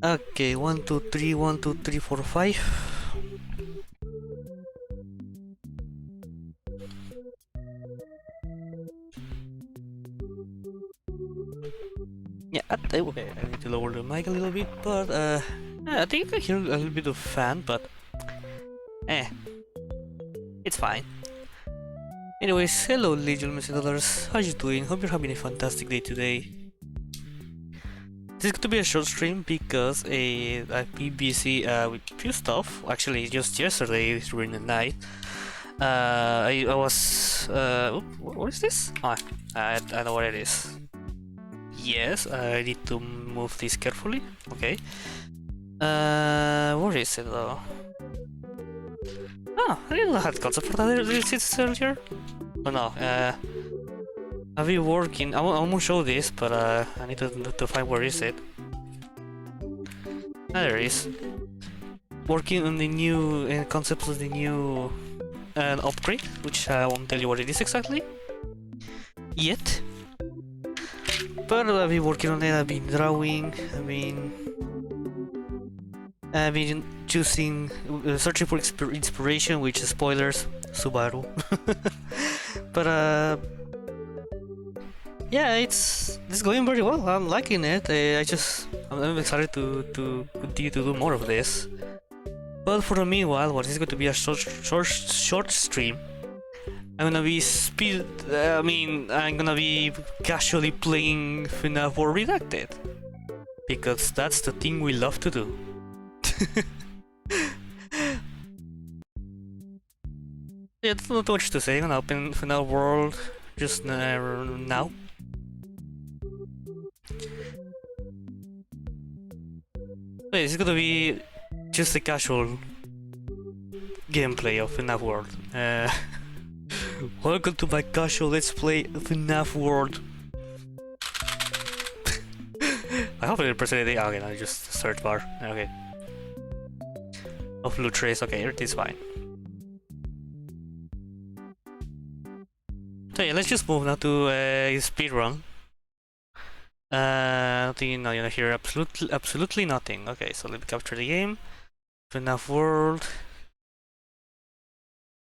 Okay, 1, 2, 3, 1, 2, 3, 4, 5. Yeah, okay, I need to lower the mic a little bit, but I think I hear a little bit of fan, but it's fine. Anyways, hello Legion Messengers, how you doing? Hope you're having a fantastic day today. This is going to be a short stream because I've been busy with few stuff. Actually, just yesterday during the night, I was what is this? Oh, I know what it is. Yes, I need to move this carefully. Okay. Where is it though? Oh, I didn't know I had concept for that earlier. Oh no, I've been working. I won't show this, but I need to find where is it. Ah, there it is. Working on the new concepts of the new upgrade, which I won't tell you what it is exactly yet. But I've been working on it. I've been drawing. I've been choosing, searching for inspiration, which is spoilers, Subaru. But yeah, it's going very well. I'm liking it. I'm excited to continue to do more of this. But for the meanwhile, what is going to be a short stream? I'm gonna be I'm gonna be casually playing FNaF World Redacted because that's the thing we love to do. Yeah, there's not much to say. I'm gonna open FNaF World just now. Wait, it's gonna be just a casual gameplay of FNaF World. Welcome to my casual Let's Play FNaF World. I hope I didn't press anything. Okay, no, just search bar. Okay. Of loot trace. Okay, it is fine. So yeah, let's just move now to speedrun. Nothing, no, you hear absolutely nothing. Okay, so let me capture the game. FNaF World.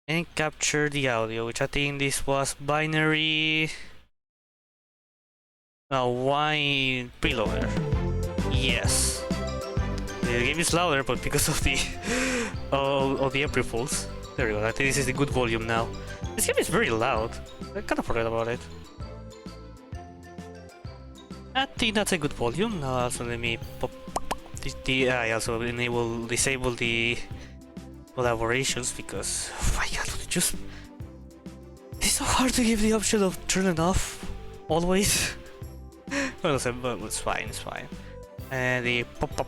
And capture the audio, which I think this was binary. No, why preloader? Yes. The game is louder, but because of the of the April Fools. There we go. I think this is the good volume now. This game is very loud. I kind of forgot about it. I think that's a good volume. Now also let me pop I also disable the collaborations because oh my god, it's so hard to give the option of turn it off always. Well, it's fine, it's fine. And the pop-up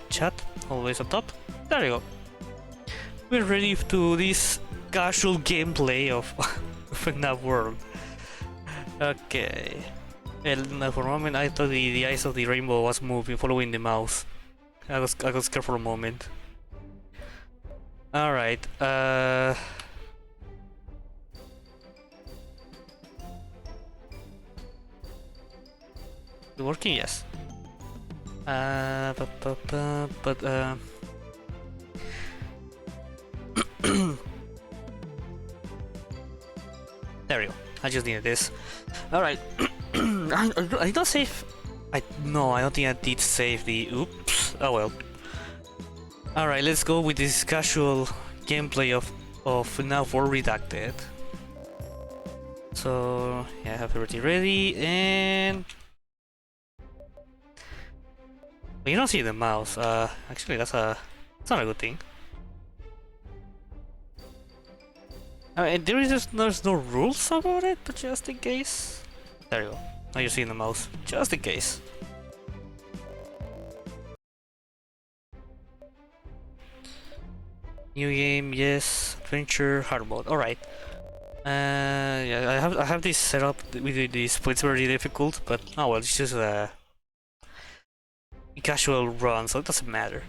chat always on top. There you go. We're ready to this casual gameplay of FNaF World. Okay. Well, for a moment I thought the eyes of the rainbow was moving, following the mouse. I got scared for a moment. Alright, working, yes. But there we go. I just needed this. Alright. I don't save. No, I don't think I did save the. Oops. Oh well. Alright, let's go with this casual gameplay of FNaF World Redacted. So yeah, I have everything ready and you don't see the mouse. Actually, that's not a good thing. There's no rules about it, but just in case. There you go. Now you're seeing the mouse, just in case. New game, yes. Adventure, hard mode. All right. Yeah, I have this set up with the splits very difficult, but oh well, it's just a casual run, so it doesn't matter.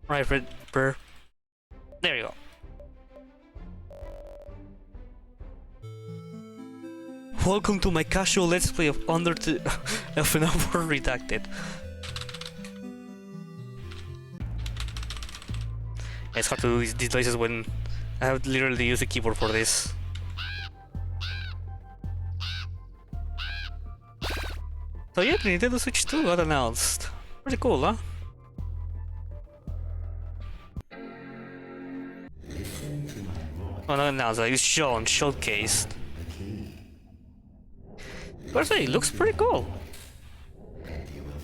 Right, Red Burr. There you go. welcome to my casual let's play of FNaF World Redacted. It's hard to do these places when I have literally used a keyboard for this. So yeah, the Nintendo Switch 2 got announced. Pretty cool, huh? Oh, not announced, like it's showcased. But it looks pretty cool.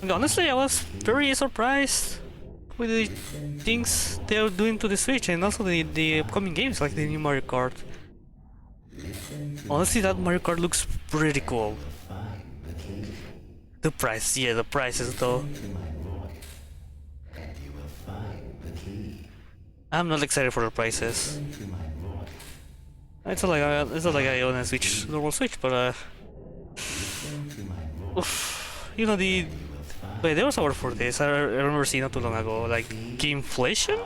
And honestly, I was very surprised with the things they're doing to the Switch and also the upcoming games like the new Mario Kart. Honestly, that Mario Kart looks pretty cool. The price, yeah, the prices though. I'm not excited for the prices. It's not like I own a Switch, normal Switch, but oof, you know the. Wait, there was a word for this. I remember seeing not too long ago, like gameflation.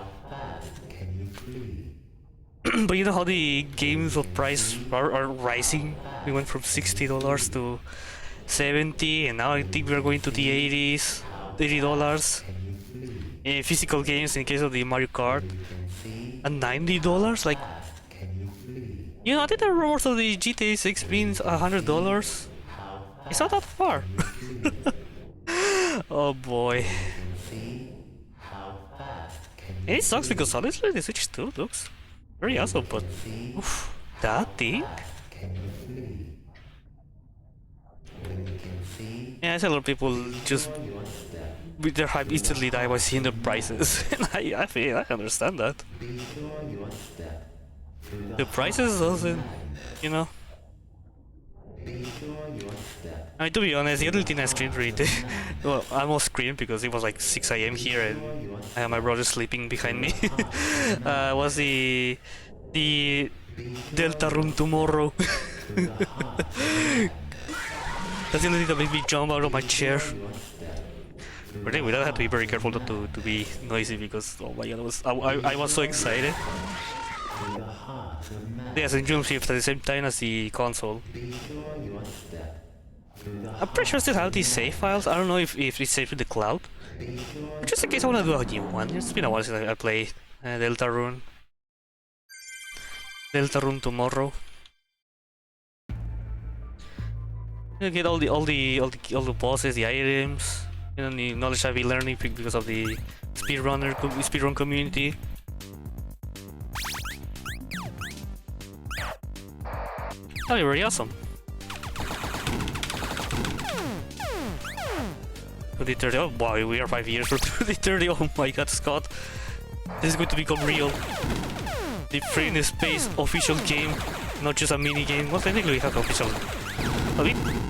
But you know how the games of price are rising. We went from $60 to 70, and now I think we're going to the 80s, $80. In physical games, in case of the Mario Kart, and $90. Like, you know, I think the rumors of the GTA 6 being $100. It's not that far. Oh boy. And it sucks because honestly the Switch 2 looks very awesome, but oof, that thing? Yeah, I see a lot of people just with their hype instantly die by seeing the prices. And I understand that. The prices doesn't, you know. I mean, to be honest, the only thing I screamed really well, I almost screamed because it was like 6 AM here and I had my brother sleeping behind me. Was the Delta Room tomorrow. That's the only thing that made me jump out of my chair. But anyway, I had to be very careful not to be noisy because oh my god, I was so excited. Yes, and June 5th at the same time as the console. I'm pretty sure I still have these save files. I don't know if it's saved in the cloud. But just in case I want to do a new one. It's been a while since I played Delta Rune tomorrow. You get all the bosses, the items, you know, the knowledge I've been learning because of the speedrun community. That'd be very awesome. To the 30, oh boy, we are 5 years from the 30. Oh my god, Scott. This is going to become real. The Free in Space official game, not just a mini game. Well, technically we have official.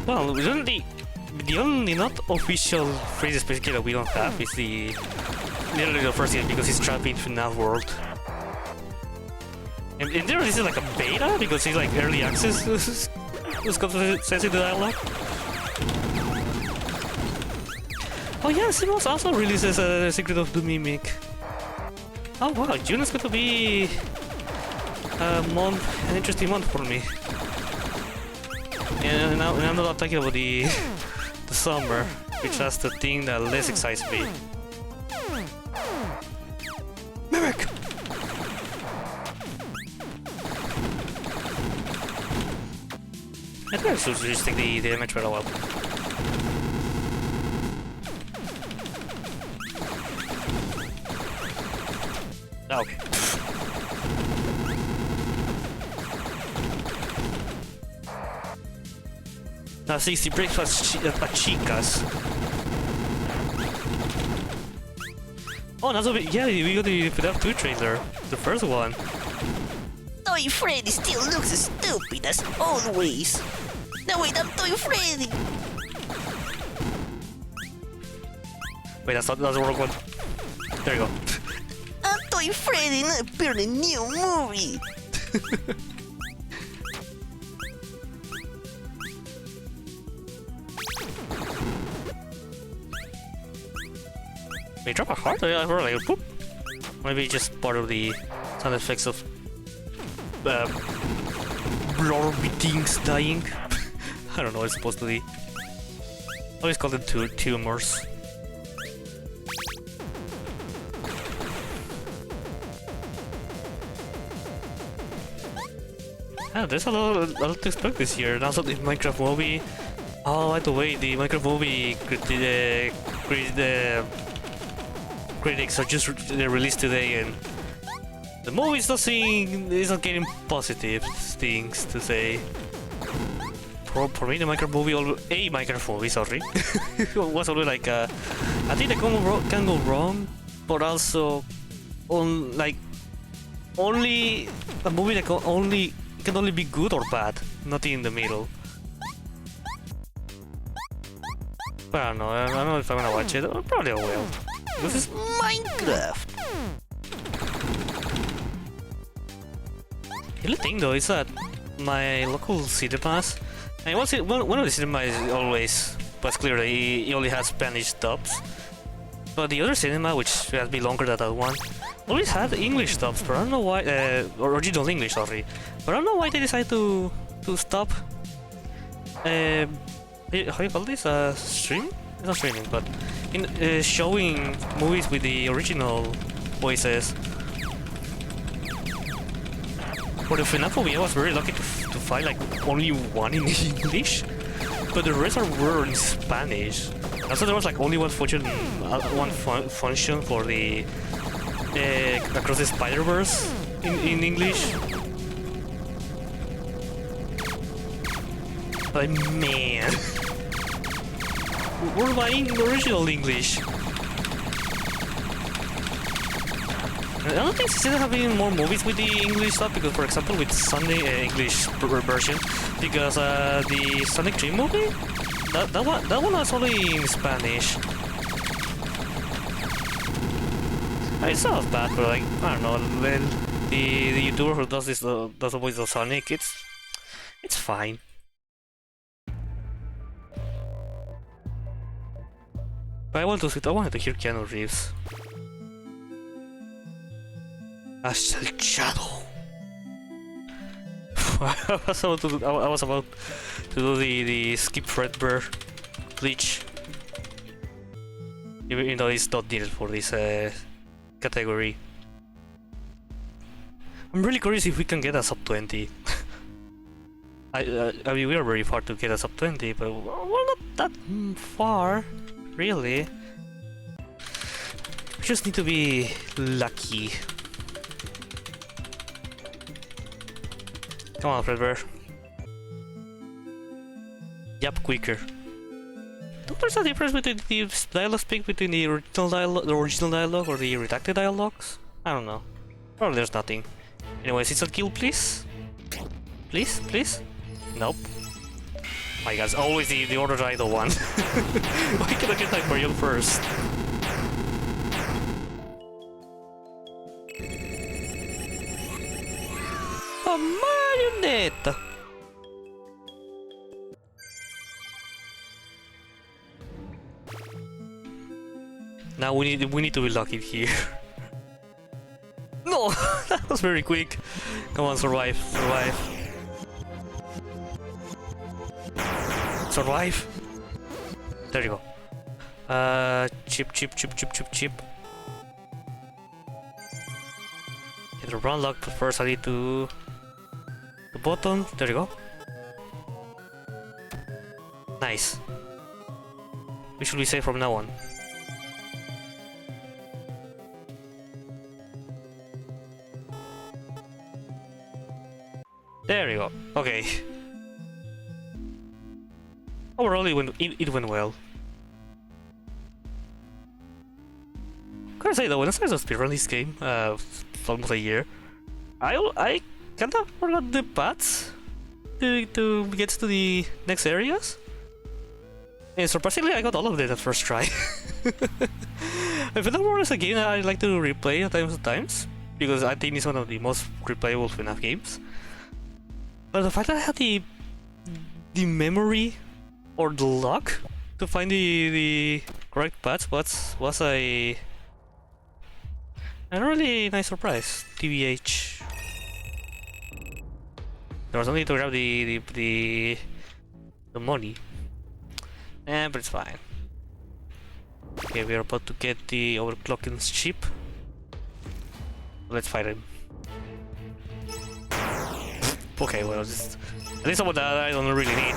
Well, the only not official Free in Space game that we don't have is literally the first game because it's trapped in FNaF World. And there this is like a beta because it's like early access. This says in the dialogue. Oh yeah, Simos also releases a Secret of the Mimic. Oh wow, June is going to be an interesting month for me. And I'm not talking about the summer, which is the thing that less excites me. Mimic! I think I should just take the damage for a while. Okay. Now 60 breakfast chicas. Oh, that's a yeah, we got the FNaF 2 trailer, the first one. Toy Freddy still looks as stupid as always. No wait, I'm Toy Freddy. Wait, that's the wrong one. There you go. I'm Toy Freddy and I appeared in a new movie. They drop a heart? I heard like a poop. Maybe just part of the sound effects of blobby things dying. I don't know what it's supposed to be. I always call them tumors. Yeah, there's a lot to expect this year. And also the Minecraft movie. Oh, by the way, the Minecraft movie critics are just released today, and the movie is not getting positive things to say. For me, the Minecraft movie, sorry, was always like, I think that can go wrong, but also, only a movie that can only be good or bad, nothing in the middle. But I don't know if I'm gonna watch it. Probably I will. This is Minecraft. The only thing though is that my local cinemas, and one of the cinemas was clear that he only has Spanish dubs, but the other cinema, which has been longer than that one, always had English dubs. But I don't know why, original English, sorry. But I don't know why they decided to stop. How you call this? Stream? It's not streaming, but in showing movies with the original voices. For the FNaF movie, I was very lucky to find like only one in English, but the rest were in Spanish. Also, there was like only one function for the Across the Spider-Verse in English. But man, we're buying original English. I don't think still having more movies with the English stuff, because, for example, with Sonic English version, because the Sonic 3 movie, that one was only in Spanish. It's not as bad, but like I don't know, the YouTuber who does the voice of Sonic, it's fine. But I wanted to hear Keanu Reeves. As El Shadow. I was about to do the skip Fredbear glitch, even though it's not needed for this category. I'm really curious if we can get a sub 20. I mean, we are very far to get a sub 20, but we're not that far, really. We just need to be lucky. Come on, Fredbear. Yap, quicker. Don't there's a difference between the dialogue speak between the original dialogue or the redacted dialogues? I don't know. Probably there's nothing. Anyways, it's a kill, please. Please, please. Nope. My God, it's always the order idle one. Why can't I get Hyperion first? A marionette! Now we need to be lucky here. No, that was very quick. Come on, survive, survive. Survive. There you go. Chip. Hit the run lock, but first I need to the button. There you go. Nice. We should be safe from now on. There you go. Okay. Overall, it went well. Gotta say though, when I started to speedrun this game, almost a year, I kinda forgot the paths to get to the next areas. And surprisingly, I got all of them at first try. If FNaF World is a game I like to replay at times, because I think it's one of the most replayable FNaF games. But the fact that I had the memory or the luck to find the correct paths was a really nice surprise. TBH. There was no need to grab the the money. But it's fine. Okay, we are about to get the overclocking ship. Let's fight him. Okay, well, just, at least some of that I don't really need.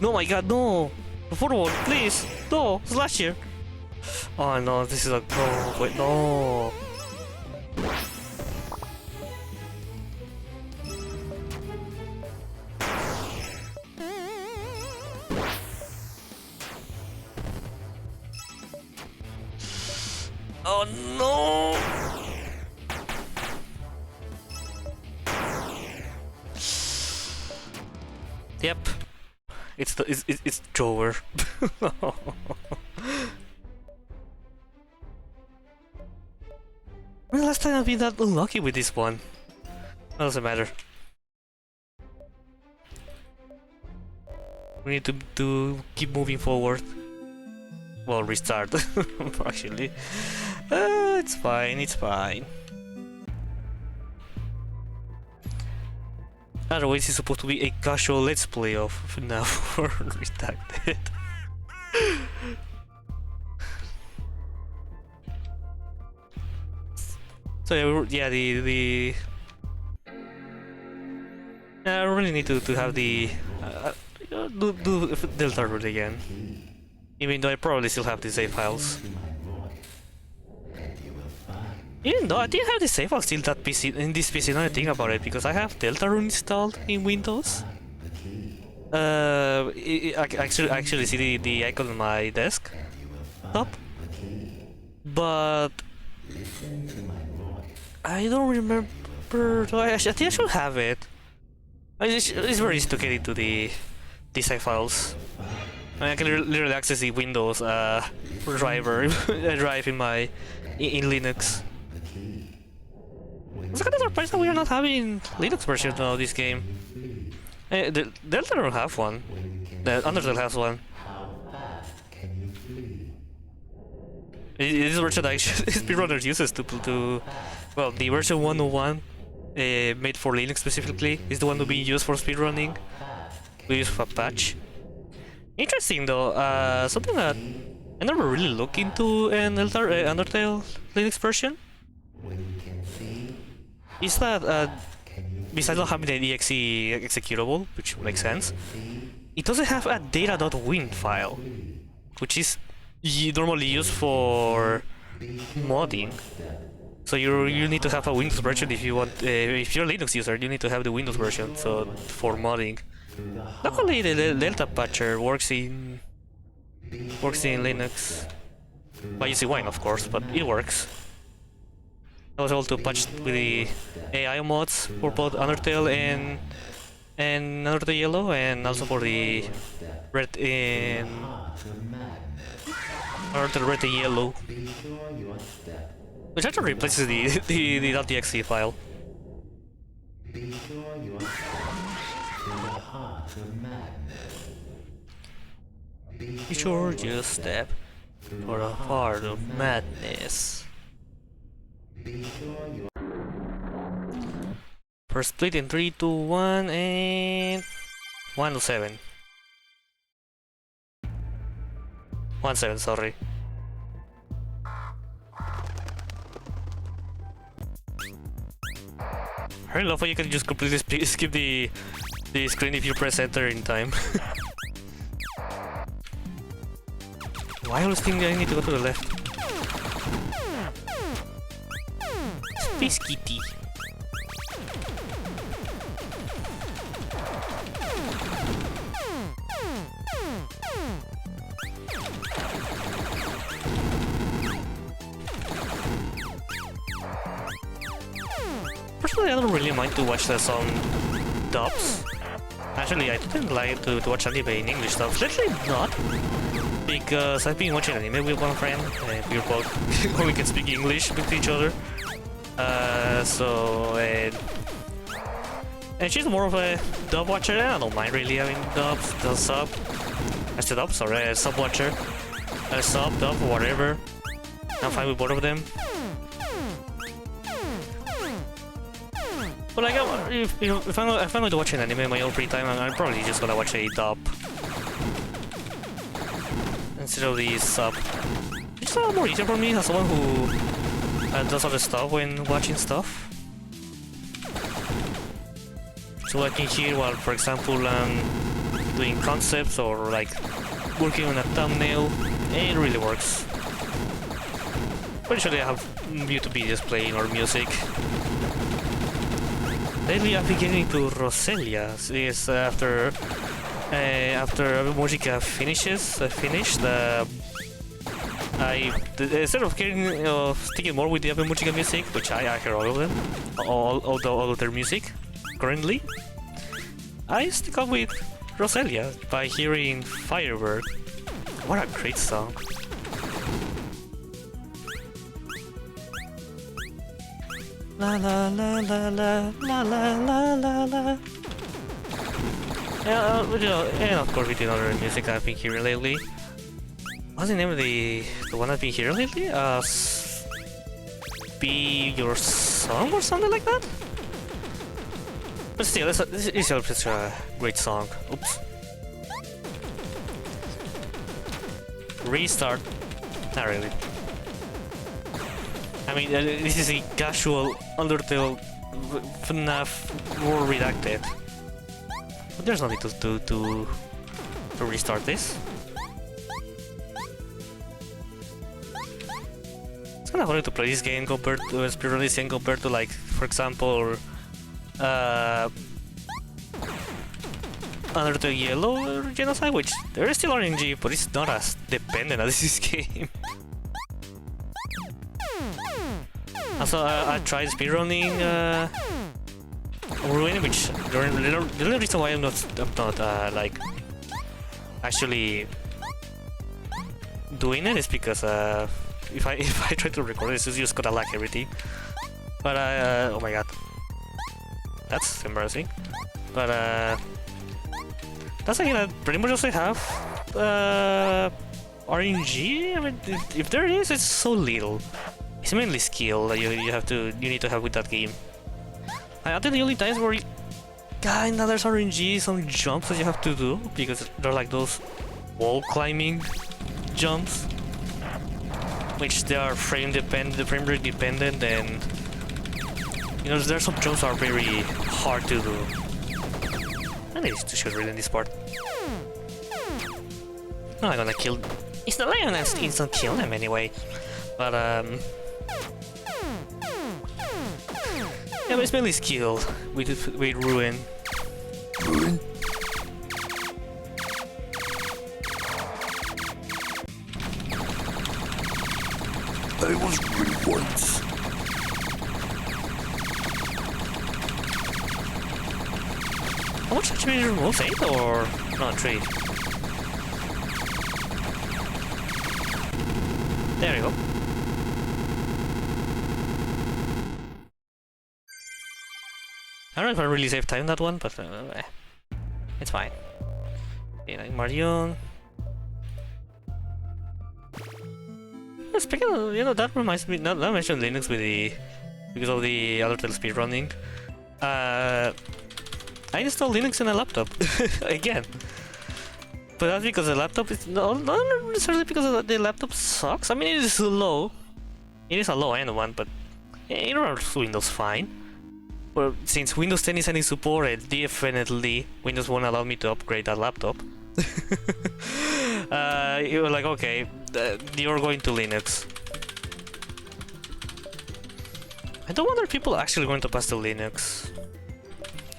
No, my god, no! Forward, please! No! Slash here! Oh no, this is a... No, wait, no! Oh no! Yep. It's Jover. When the last time I've been that unlucky with this one? It doesn't matter. We need to keep moving forward. Well, restart, actually. It's fine, it's fine. Otherwise, it's supposed to be a casual let's play of FNaF World Redacted. So yeah, I really need to have the do Delta route again. Even though I probably still have the save files. Even though I didn't have the save files in that PC, in this PC, now I think about it, because I have Deltarune installed in Windows. I actually see the icon on my desk top, but I don't remember. I think I should have it. It's very easy to get into the save files. I can literally access the Windows driver drive in Linux. I'm kind of surprised that we are not having Linux version of this game. Delta don't have one. The Undertale has one. This version actually speedrunners uses to well, the version 101 made for Linux specifically is the one to be used for speedrunning. We use a patch. Interesting though, something that I never really looked into an Undertale Linux version is that besides not having the exe executable, which makes sense, it doesn't have a data.win file, which is normally used for modding. So you need to have a Windows version if you want. If you're a Linux user, you need to have the Windows version. So for modding, luckily the Delta patcher works in Linux by using Wine, of course, but it works. I was able to patch with the AI mods for both Undertale and Undertale Yellow, and also for the Red in Undertale Red and Yellow, which actually replaces the .exe file. Be sure you step for the heart of madness. First split in 3, 2, 1, and 1 to 7. 1-7, sorry. I love how you can just completely skip the screen if you press enter in time. Why I always think I need to go to the left? Space Kitty. Personally, I don't really mind to watch some dubs. Actually, I didn't like to watch anime in English dubs. Lately, not. Because I've been watching anime with one friend, and we're both, or we can speak English with each other. And she's more of a dub watcher, and I don't mind really having dubs, the sub. I said dub, sorry, a sub watcher. A sub, dub, whatever. I'm fine with both of them. But like, if I'm going to watch an anime in my own free time, I'm probably just gonna watch a dub instead of the sub. It's a lot more easier for me as someone who does other stuff when watching stuff. So I can hear while, for example, doing concepts or like working on a thumbnail. It really works. Pretty sure they have YouTube videos playing or music. Lately I've been getting into Roselia. Is after Musica finished, instead of sticking more with the Musica music, which I hear all of them, all of their music currently, I stick up with Roselia by hearing Firebird. What a great song! La la la la la la la la la. Yeah, and of course with the other music I've been hearing lately. What's the name of the one I've been hearing lately? Be Your Song or something like that? But still, this is such a great song. Oops. Restart. Not really. I mean, this is a casual Undertale FNaF World Redacted. But there's no need to restart this. It's kinda funny to play this game compared to speedrun this game compared to, like, for example, Undertale Yellow Genocide, which there is still RNG, but it's not as dependent as this game. Also, I tried speedrunning Ruin, which the only reason why I'm not like actually doing it is because if I try to record it, it's just gonna lag everything. But oh my god, that's embarrassing. But that's something that pretty much also have RNG. I mean, if there is, it's so little. It's mainly skill that you need to have with that game. I think the only times where kinda there's RNG, some jumps that you have to do because they're like those wall climbing jumps, which they are frame rate dependent, and you know there's some jumps that are very hard to do. I need to shoot really in this part. No, I'm gonna kill. It's not like I'm gonna instant kill them anyway, but yeah, but it's mainly skill with Ruin. Ruin? I was green once. How much HP is remote? 8 or not 3? There we go. I don't know if I really saved time in that one, but it's fine. Okay, like Marion. Speaking of, you know, that reminds me. Not mention Linux with because of the Undertale speedrunning. I installed Linux in a laptop again, but that's because the laptop is not necessarily because the laptop sucks. I mean, it is slow. It is a low-end one, but it runs Windows fine. Well, since Windows 10 isn't supported, definitely Windows won't allow me to upgrade that laptop. You were like, okay, you're going to Linux. I don't wonder if people are actually going to pass to Linux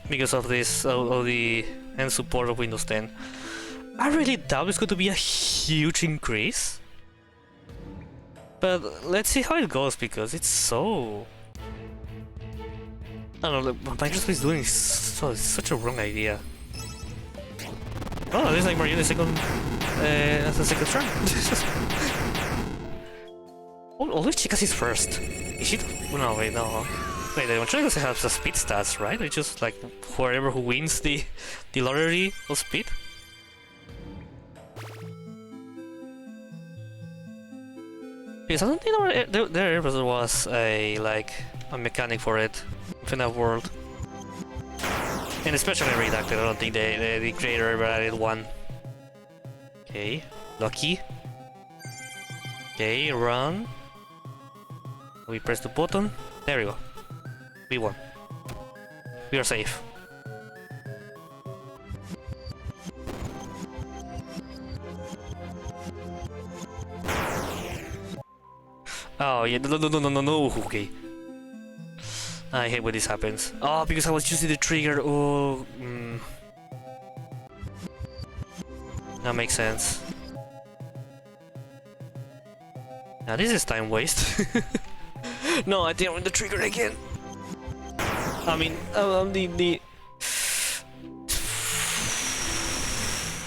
because of this, of the end support of Windows 10. I really doubt it's going to be a huge increase. But let's see how it goes because it's so... I don't know, what Microsoft is doing is such a wrong idea. Oh, there's like Mario the second, that's the second turn. Always Chicas is first. Is she? No, wait, no. Wait, the Chicas has the speed stats, right? It's just like whoever who wins the lottery of speed. Because I don't think there was a like a mechanic for it. FNaF World. And especially Redacted, I don't think the creator ever added one. Okay, lucky. Okay, run. We press the button. There we go. We won. We are safe. Oh yeah, no. Okay. I hate when this happens. Oh, because I was using the trigger. Oh, that makes sense. Now this is time waste. No, I didn't want the trigger again. I mean, the.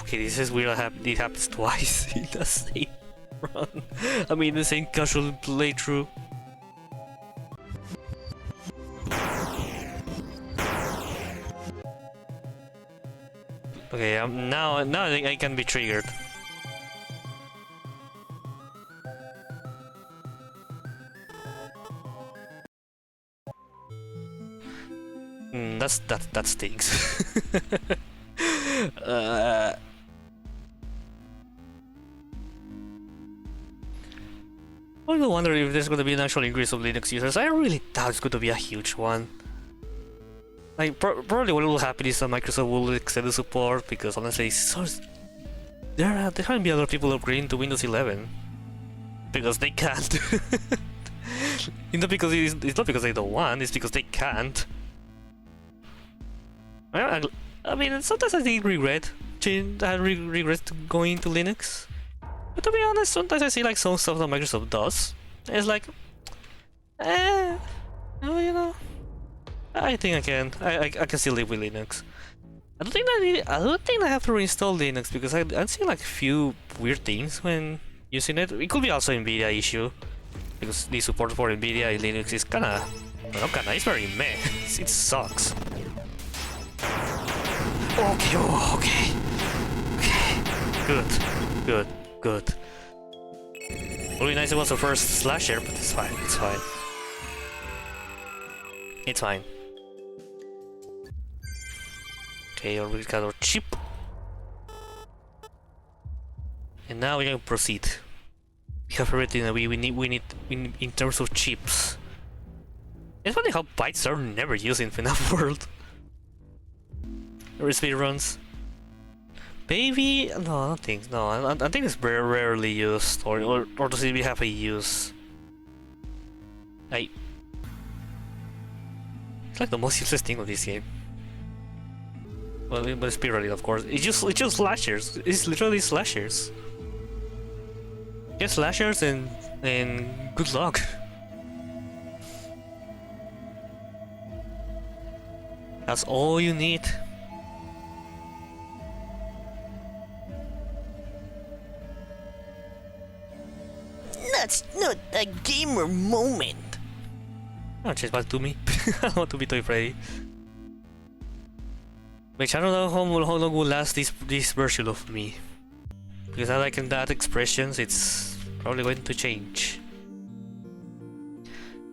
Okay, this is weird. It happens twice in the same run. I mean, the same casual playthrough. Okay, now I think I can be triggered. That stinks. I wonder if there's going to be an actual increase of Linux users. I really doubt it's going to be a huge one. Like, probably what will happen is that Microsoft will extend the support, because honestly, there can't be other people upgrading to Windows 11. Because they can't. It's not because they don't want, it's because they can't. I mean, sometimes I think regret going to Linux. But to be honest, sometimes I see like some stuff that Microsoft does. And it's like, well, you know, I think I can still live with Linux. I don't think I have to reinstall Linux, because I see like a few weird things when using it. It could be also Nvidia issue, because the support for Nvidia in Linux is it's very meh. It sucks. Okay. Good. Really nice it was the first slasher, but it's fine. It's fine. Okay, we got our chip. And now we can proceed. We have everything that we need in terms of chips. It's funny how bytes are never used in FNaF World. Or speedruns. Maybe no, I don't think. No, I think it's very rarely used, or does it have a use? It's like the most useless thing of this game. Well, but speedrunning, of course. It's just slashers. It's literally slashers. Get slashers and good luck. That's all you need. That's not a gamer moment. Oh, just back to me. I want to be Toy Freddy. Which I don't know how long will last this version of me. Because I like in that expressions, it's probably going to change.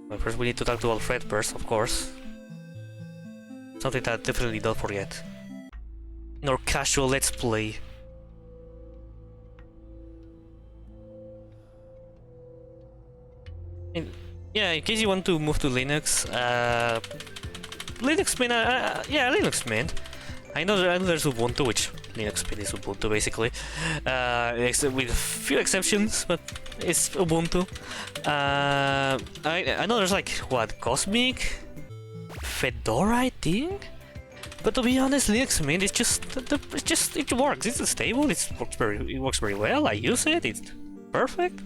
But first we need to talk to Alfred first, of course. Something that definitely don't forget. In our casual let's play. Yeah, in case you want to move to Linux, Linux Mint, yeah, Linux Mint. I know there's Ubuntu, which Linux Mint is Ubuntu basically, with a few exceptions, but it's Ubuntu. I know there's like what, Cosmic, Fedora, I think. But to be honest, Linux Mint is it works. It's stable. It works very well. I use it. It's perfect.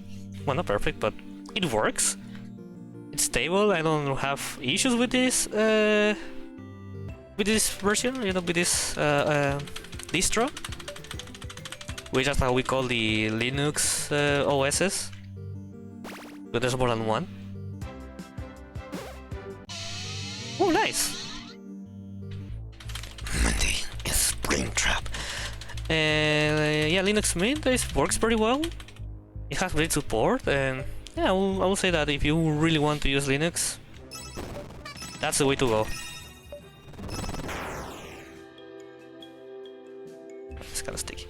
Well, not perfect, but it works. It's stable. I don't have issues with this version, you know, with this distro, which is how we call the Linux OSs. But there's more than one. Oh, nice. Monday is Springtrap. And yeah, Linux Mint works pretty well. It has great support, and yeah, I will say that if you really want to use Linux, that's the way to go. it's kind of sticky.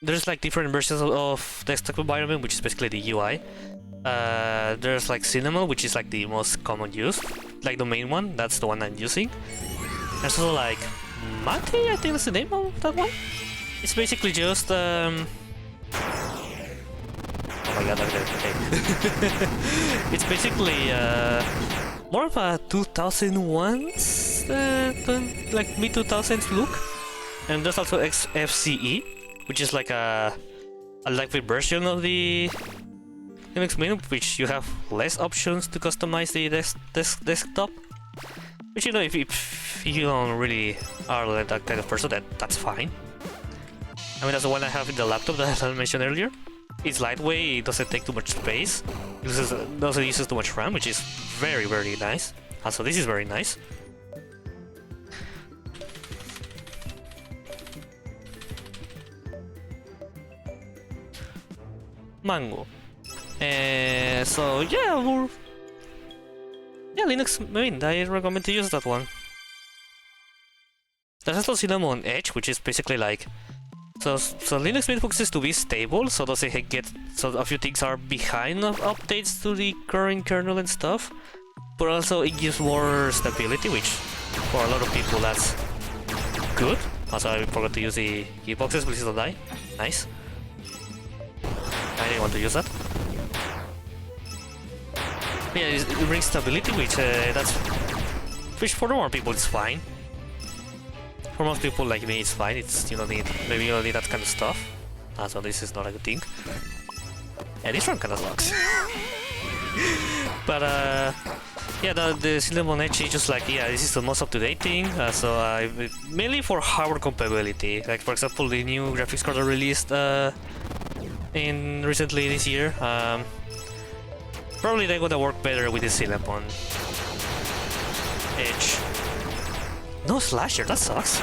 There's like different versions of desktop environment, which is basically the UI. There's like Cinnamon, which is like the most common use, like the main one. That's the one I'm using. There's also like Mate, I think that's the name of that one. It's basically just oh my god, okay. It's basically more of a 2001's like mid 2000s look. And there's also FCE, which is like a lightweight version of the Linux menu, which you have less options to customize the desktop. Which, you know, if you don't really are that kind of person, that's fine. I mean, that's the one I have in the laptop that I mentioned earlier. It's lightweight, it doesn't take too much space, it doesn't use too much RAM, which is very, very nice. Also, this is very nice. Mango. So yeah, Linux. I mean, I recommend to use that one. There's also Cinnamon Edge, which is basically like so Linux main focuses to be stable, so doesn't get a few things are behind of updates to the current kernel and stuff, but also it gives more stability, which for a lot of people that's good. Also, I forgot to use the keyboxes, please don't die. Nice. I didn't want to use that. Yeah, it brings stability, which for normal people it's fine. For most people like me, it's fine. It's maybe you don't need that kind of stuff. So this is not a good thing. Yeah, this one kind of sucks. But yeah, the Cinnamon Edge is just like, yeah, this is the most up-to-date thing. Mainly for hardware compatibility. Like for example, the new graphics card released in recently this year. Probably they're gonna work better with the Cinnamon Edge. No slasher, that sucks.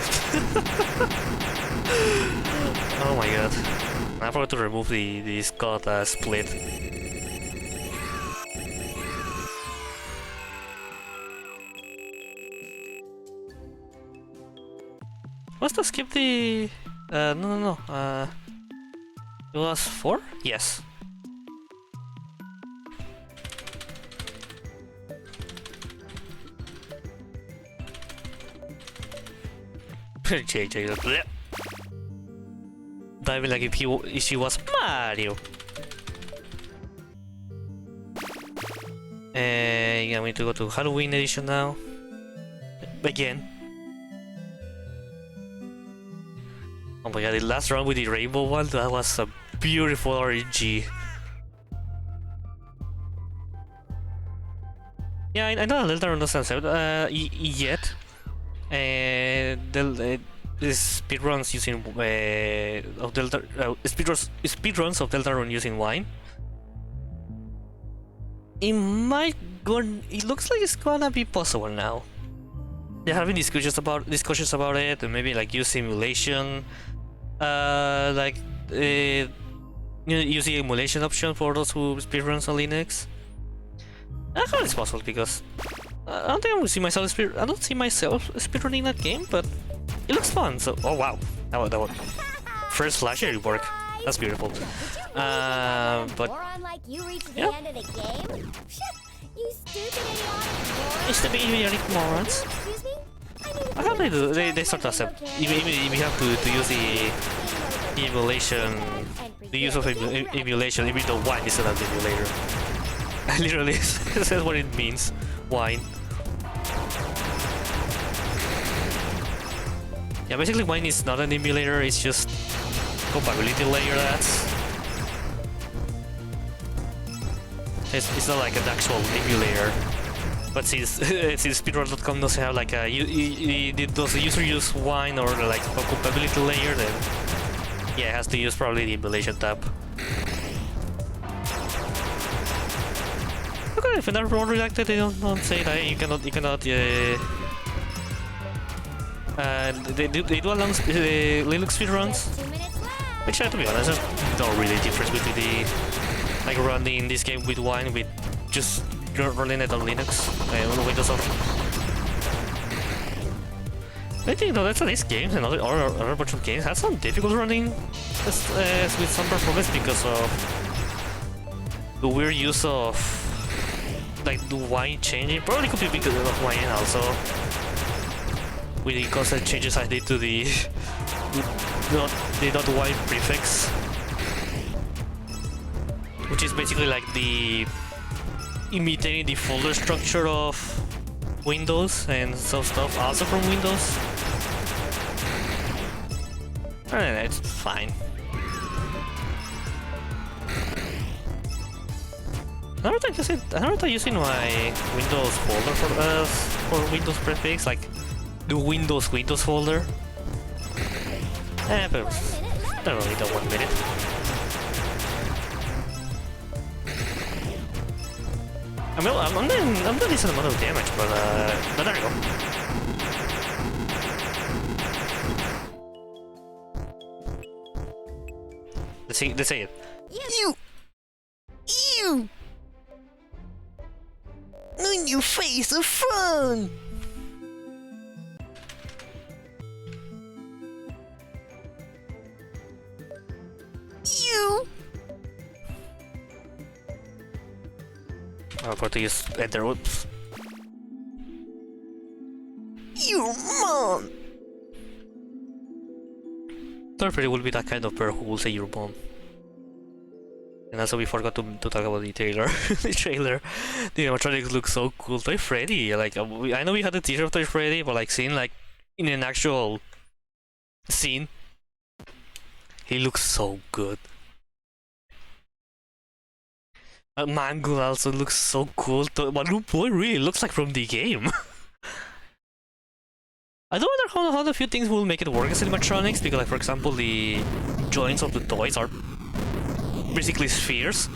Oh my god. I forgot to remove the Scott split. Must have skipped the... no. It was 4? Yes. JJ, bleh. Diving like if she was Mario. Yeah, we need to go to Halloween edition now. Again. Oh my god, the last round with the rainbow one, that was a beautiful RNG. Yeah, I know Deltarune doesn't have yet. Speedruns using speedruns of Deltarune using Wine. It looks like it's gonna be possible now. They're having discussions about it, and maybe like use simulation, using emulation option for those who speedruns on Linux. I hope it's possible because I don't think I see myself speedrunning that game, but it looks fun. So, oh wow, that was first slasher work. That's beautiful. But yeah. You stupid idiotic morons. I hope they do. They start to accept. Even if you have to use the emulation, the use of emulation, even though Wine is not an emulator. Literally, that's what it means. Wine. Yeah, basically Wine is not an emulator, it's just compatibility layer it's not like an actual emulator. But since speedrun.com doesn't have like a does the user use Wine or like a compatibility layer, then yeah, it has to use probably the emulation tab. Okay, if FNaF World Redacted, they don't say that you cannot they do allow Linux speedruns, which, to be honest, there's no really difference between the like running this game with Wine with just running it on Linux on Windows. I think though that's these games and other bunch of games have some difficult running with some performance because of the weird use of like the wine changing. Probably could be because of wine also. With the constant changes I did to the not wine prefix, which is basically like the imitating the folder structure of Windows and some stuff also from Windows. It's fine. I never thought using my Windows folder for Windows prefix, like the Windows folder. But I don't need that 1 minute. I'm doing a decent amount of damage, but there we go. Let's say it. You! On your face of fun! You! I'm going to use enter. Oops. Your mom! Third will be that kind of person who will say your mom. And also we forgot to talk about the trailer. The trailer, the animatronics look so cool. Toy Freddy, like I know we had a teaser of Toy Freddy, but like seeing like in an actual scene, he looks so good. Mango also looks so cool. Balloon Boy really looks like from the game. I don't wonder how the few things will make it work as animatronics, because like for example the joints of the toys are basically spheres.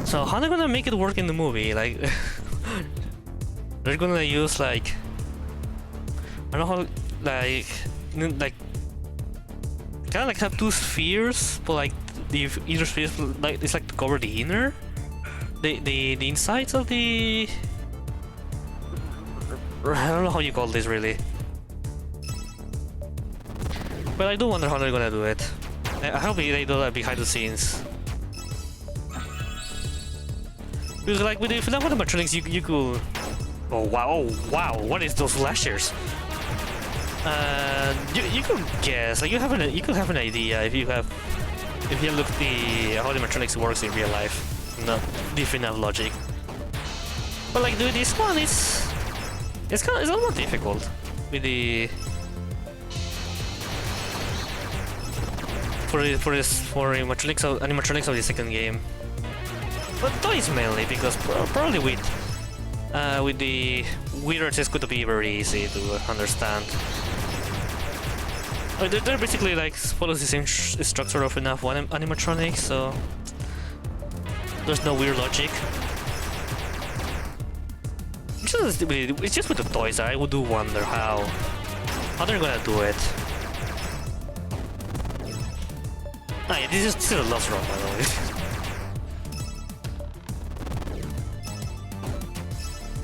So how are they gonna make it work in the movie? Like they're gonna use like I don't know how like kind of like have two spheres, but like the either spheres like it's like to cover the inner, the insides of the I don't know how you call this really. But I do wonder how they're gonna do it. I hope they do that behind the scenes. Because like with the FNaF animatronics, you could. Oh wow! What is those flashers? You could guess. Like you could have an idea if you look how animatronics works in real life, not the FNaF logic. But like doing this one, it's a lot more difficult with the. For animatronics of the second game, but toys mainly because probably with the weirds it's going to be very easy to understand. They're basically like follows the same structure of FNaF 1 animatronics, so there's no weird logic. It's just with the toys. I would do wonder how they're gonna do it. Ah, yeah, this is a lost run, by the way.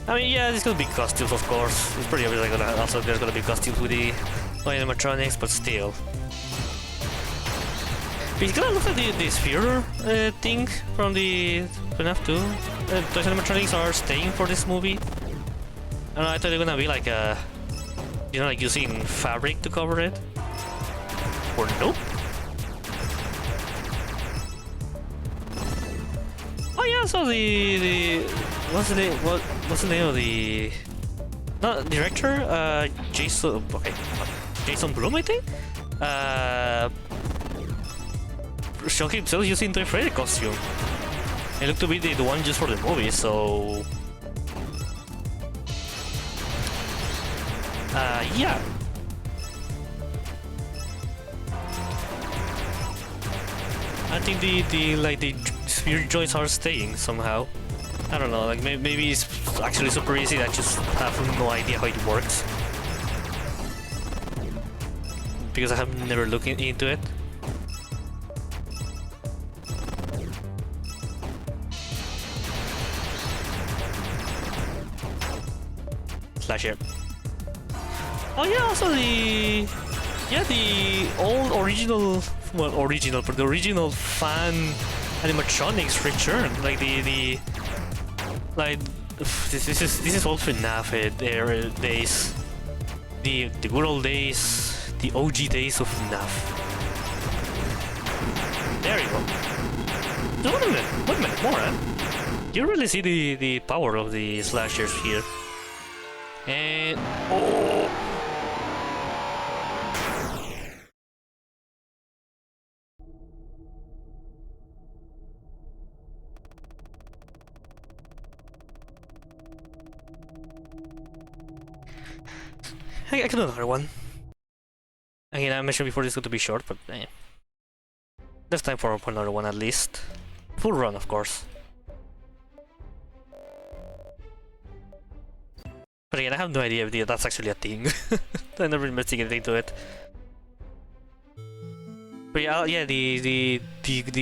I mean, yeah, there's gonna be costumes, of course. It's pretty obvious there's gonna be costumes with the animatronics, but still. It's gonna look like the sphere thing from the FNaF 2. Those animatronics are staying for this movie. I don't know, I thought they were gonna be like like using fabric to cover it. Or nope. Oh yeah, so what's the name of the director? Jason Blum, I think. Showed himself using the Freddy costume. It looked to be the one used for the movie, so yeah. I think the sphere joints are staying somehow. I don't know, like maybe it's actually super easy. I just have no idea how it works because I have never looked into it. Slash here. Oh yeah, also the old original, well, but the original fan animatronics returned. Like this is old FNaF era days, the good old days, the OG days of FNaF. There you go. Just 1 minute more, huh? You really see the power of the slashers here. And oh. I can do another one. Again, I mentioned before this is going to be short, but there's time for another one at least. Full run, of course. But again, I have no idea if that's actually a thing. I never investigated into it. But yeah, the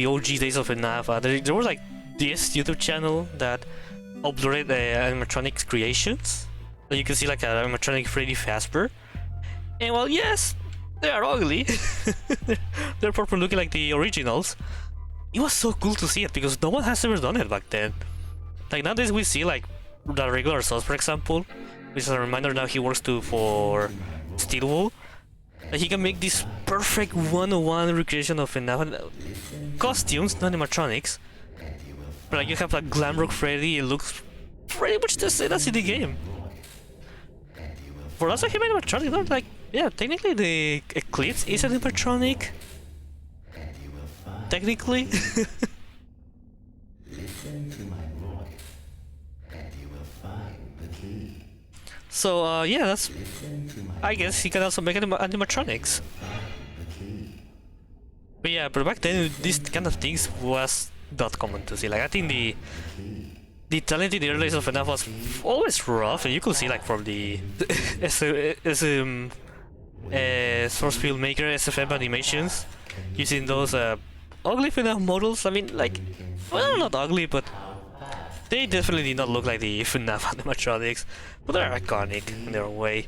OG days of FNaF. There was like this YouTube channel that uploaded animatronics creations. So you can see like an animatronic Freddy Fazbear. And well, yes, they are ugly. They're proper looking like the originals. It was so cool to see it because no one has ever done it back then. Like nowadays we see like the regular Sauce, for example, which is a reminder now he works for Steelwool. Like he can make this perfect one-on-one recreation of FNaF costumes, not animatronics. But like you have like Glamrock Freddy, it looks pretty much the same as in the game. For us, he made animatronic, not like, yeah, technically the Eclipse is an animatronic. Technically. So, yeah, that's... I guess he can also make animatronics. But yeah, but back then, this kind of things was not common to see. Like, I think the talent in the early days of FNaF was always rough, and you could see like from the source filmmaker SFM animations using those ugly FNaF models. I mean, like, well, not ugly, but they definitely did not look like the FNaF animatronics, but they're iconic in their way.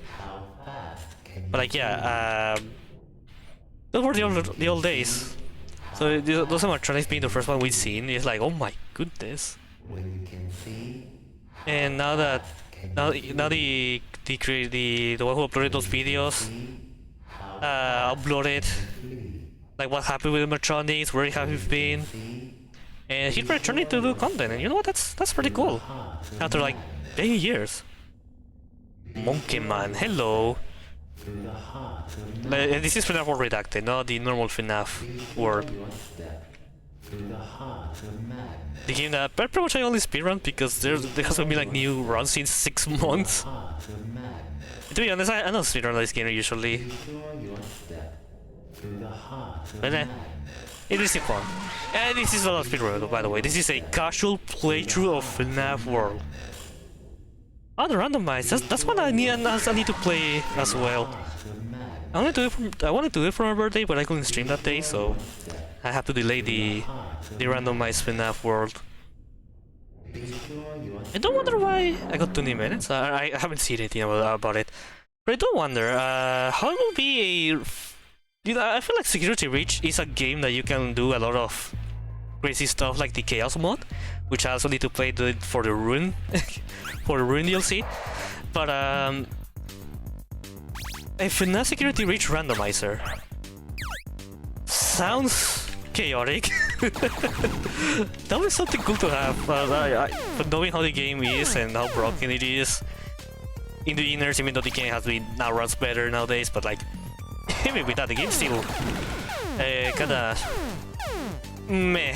But like, yeah, those were the old days. So those animatronics being the first one we've seen is like, oh my goodness. And now the one who uploaded those videos uploaded like what happened with animatronics, where have you been, and he's returning to do content, and you know what, that's pretty cool after like 10 years. Monkey Man, hello. This is FNaF World Redacted, not the normal FNaF World. The game that pretty much I only speedrun because there hasn't been like new runs in 6 months. To be honest, I don't speedrun this game usually. But it is fun. And this is not a speedrun, by the way. This is a casual playthrough of FNaF World. Oh, the randomized. That's what I need to play as well. I wanted to do it for my birthday, but I couldn't stream that day, so I have to delay the randomized FNaF World. I don't wonder why I got 20 minutes. I haven't seen anything about it, but I do wonder how it will be a. I feel like Security Breach is a game that you can do a lot of crazy stuff, like the Chaos mod, which I also need to play for the Rune, for the Rune DLC. But a FNaF Security Breach randomizer sounds chaotic. That was something cool to have, but knowing how the game is and how broken it is in the inners, even though the game has been now runs better nowadays, but like even with that, the game's still kinda meh.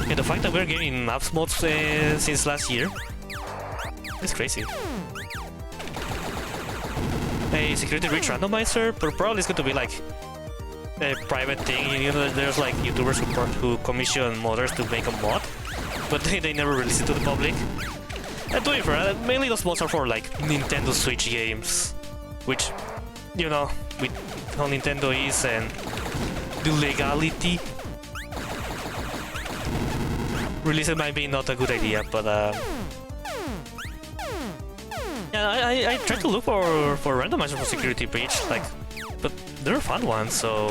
And the fact that we're getting maps mods since last year, it's crazy. A Security Breach randomizer, but probably it's going to be like a private thing. You know, there's like YouTubers who commission modders to make a mod, but they never release it to the public. And to be fair, mainly those mods are for like Nintendo Switch games, which, you know, with how Nintendo is and the legality, release it might be not a good idea, but Yeah, I tried to look for randomizer for security breach, like, but they're fun ones, so.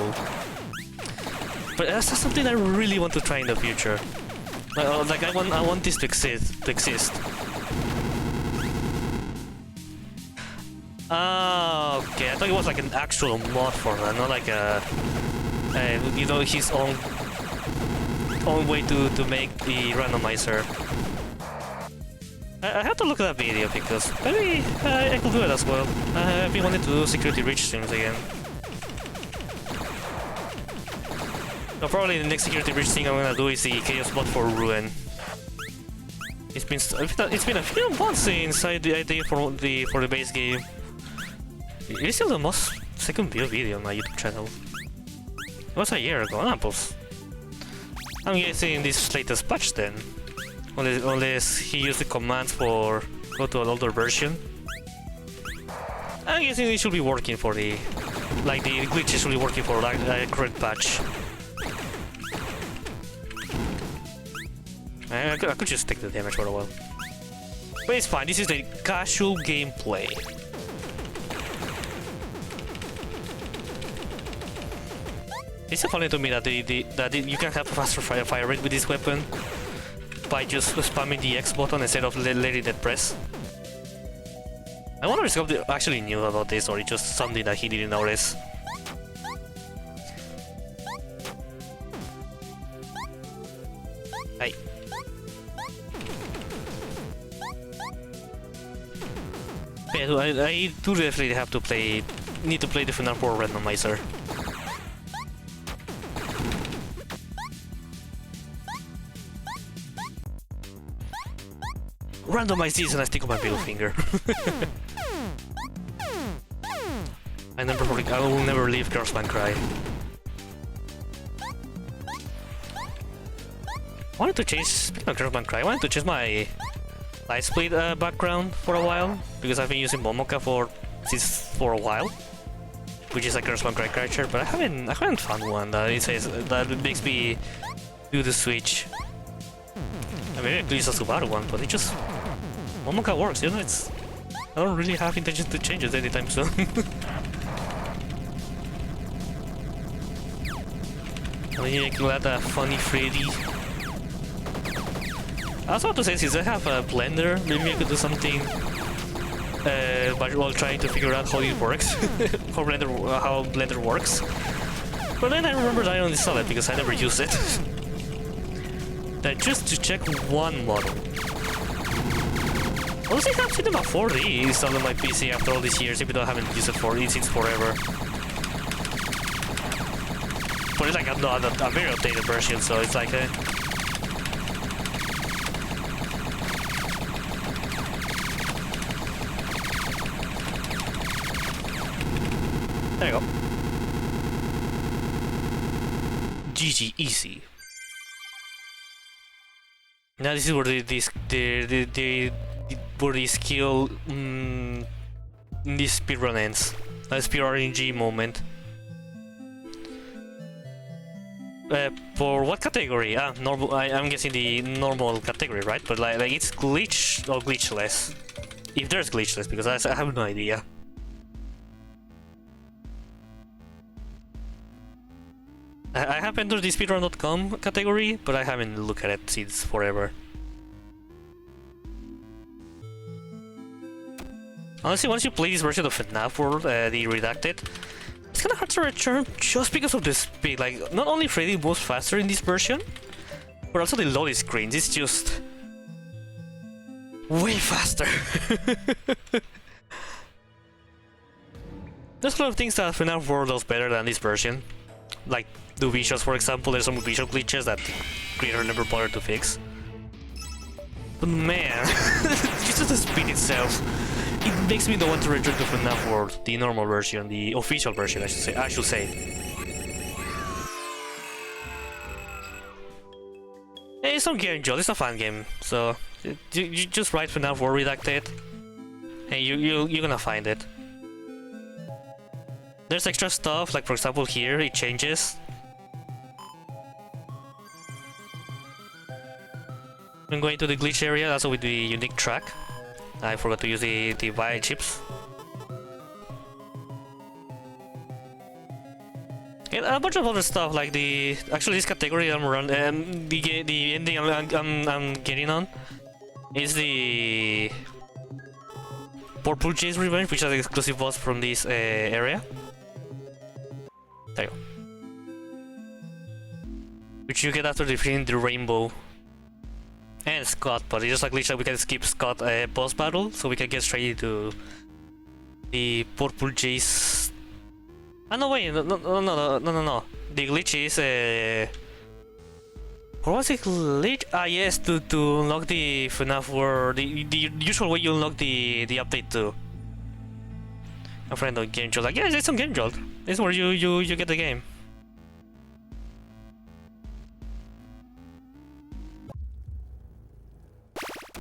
But that's something I really want to try in the future. Like I want this to exist. Ah, okay. I thought it was like an actual mod for that, not like you know, his own way to make the randomizer. I have to look at that video because maybe I could do it as well. I've been wanting to do security breach streams again. So probably the next security breach thing I'm gonna do is the chaos mod for Ruin. It's been a few months since I did idea for the base game. It's still the most second view video on my YouTube channel. It was a year ago, I'm guessing this latest patch then. Unless he used the commands for go to an older version. I'm guessing it should be working for the glitches should be working for like a correct patch. I could just take the damage for a while. But it's fine, this is the casual gameplay. It's so funny to me that you can have a faster fire rate with this weapon by just spamming the X button instead of letting it press. I wonder if Scott actually knew about this or it's just something that he didn't notice. Hey. Yeah, I do definitely have to need to play the FNaF World Randomizer. Randomize this and I stick on my middle finger. I will never leave Girlsman Cry. I wanted to change, speaking of Girlsman Cry, I wanted to change my light split background for a while because I've been using Momoka for a while, which is a Girlsman Cry character, but I haven't found one that makes me do the switch. I mean, I could use a Subaru one, but it just Momoka works, you know. I don't really have intention to change it anytime soon. I can add a funny Freddy. I also want to say, since I have a blender, maybe I could do something while trying to figure out how it works, how Blender works. But then I remembered I only saw it because I never used it. Then just to check one model. Honestly, I have Cinema 4D installed on my PC after all these years, even though I haven't used it since forever. But it's like a very updated version, so it's like a... There you go. GG, easy. Now this is where the skill this speedrun ends. A speed RNG moment. For what category? Normal. I'm guessing the normal category, right? But like it's glitch or glitchless. If there's glitchless, because I have no idea. I have entered the speedrun.com category, but I haven't looked at it since forever. Honestly, once you play this version of FNaF World, the Redacted, it's kinda hard to return just because of the speed. Like, not only Freddy moves faster in this version, but also the loading screens. It's just... way faster! There's a lot of things that FNaF World does better than this version. Like, the visuals, for example. There's some visual glitches that the creator never bothered to fix. But man, just the speed itself, it makes me not want to return to FNaF World, the normal version, the official version, I should say. Hey, it's not game, Joel. It's a fun game, so you just write FNaF World Redacted, and you're gonna find it. There's extra stuff, like for example here, it changes. I'm going to the glitch area, also with the unique track. I forgot to use the wire chips. And a bunch of other stuff like actually this category the ending I'm getting on is the Purple Jay's Revenge, which are the exclusive boss from this area. There you go. Which you get after defeating the Rainbow and Scott, but it's just like literally we can skip Scott boss battle, so we can get straight into the Purple Jay's. Ah no wait, no. The glitch is what was it glitch? Ah yes, to unlock the FNaF World, the usual way you unlock the update too. A friend on Game Jolt, like yeah, it's on Game Jolt. This is where you get the game.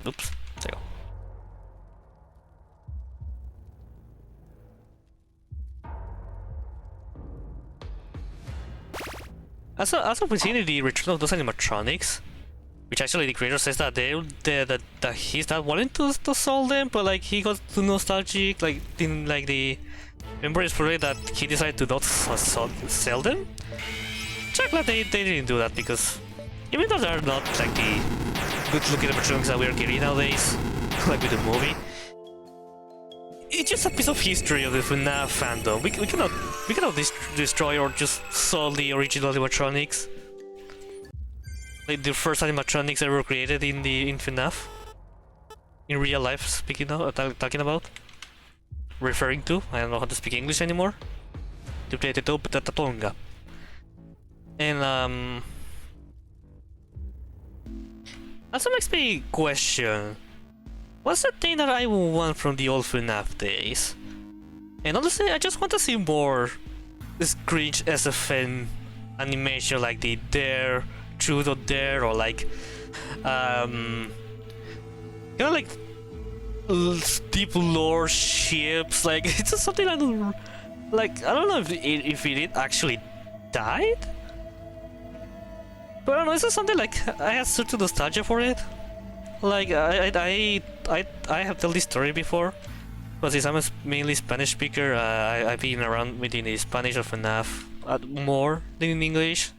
Oops, there you go. Also, we've seen the return of those animatronics, which actually the creator says that that he's not wanting to solve them, but like he got too nostalgic, like the remember it's probably that he decided to not sell them. Check that they didn't do that, because even though they're not like the good-looking animatronics that we're getting nowadays, like with the movie, it's just a piece of history of the FNaF fandom. We cannot destroy or just solve the original animatronics. Like the first animatronics ever created in FNaF. In real life, speaking of, talking about. Referring to, I don't know how to speak English anymore. And also makes me question, what's the thing that I want from the old FNaF days? And honestly, I just want to see more cringe SFN animation, like the Dare, Truth or Dare, or like kind of like deep lore ships. Like it's just something I don't like. I don't know if it actually died, but I don't know. It's just something like I had certain nostalgia for it. Like I have told this story before, but since I'm a mainly Spanish speaker, I've been around within the Spanish of FNaF more than in English.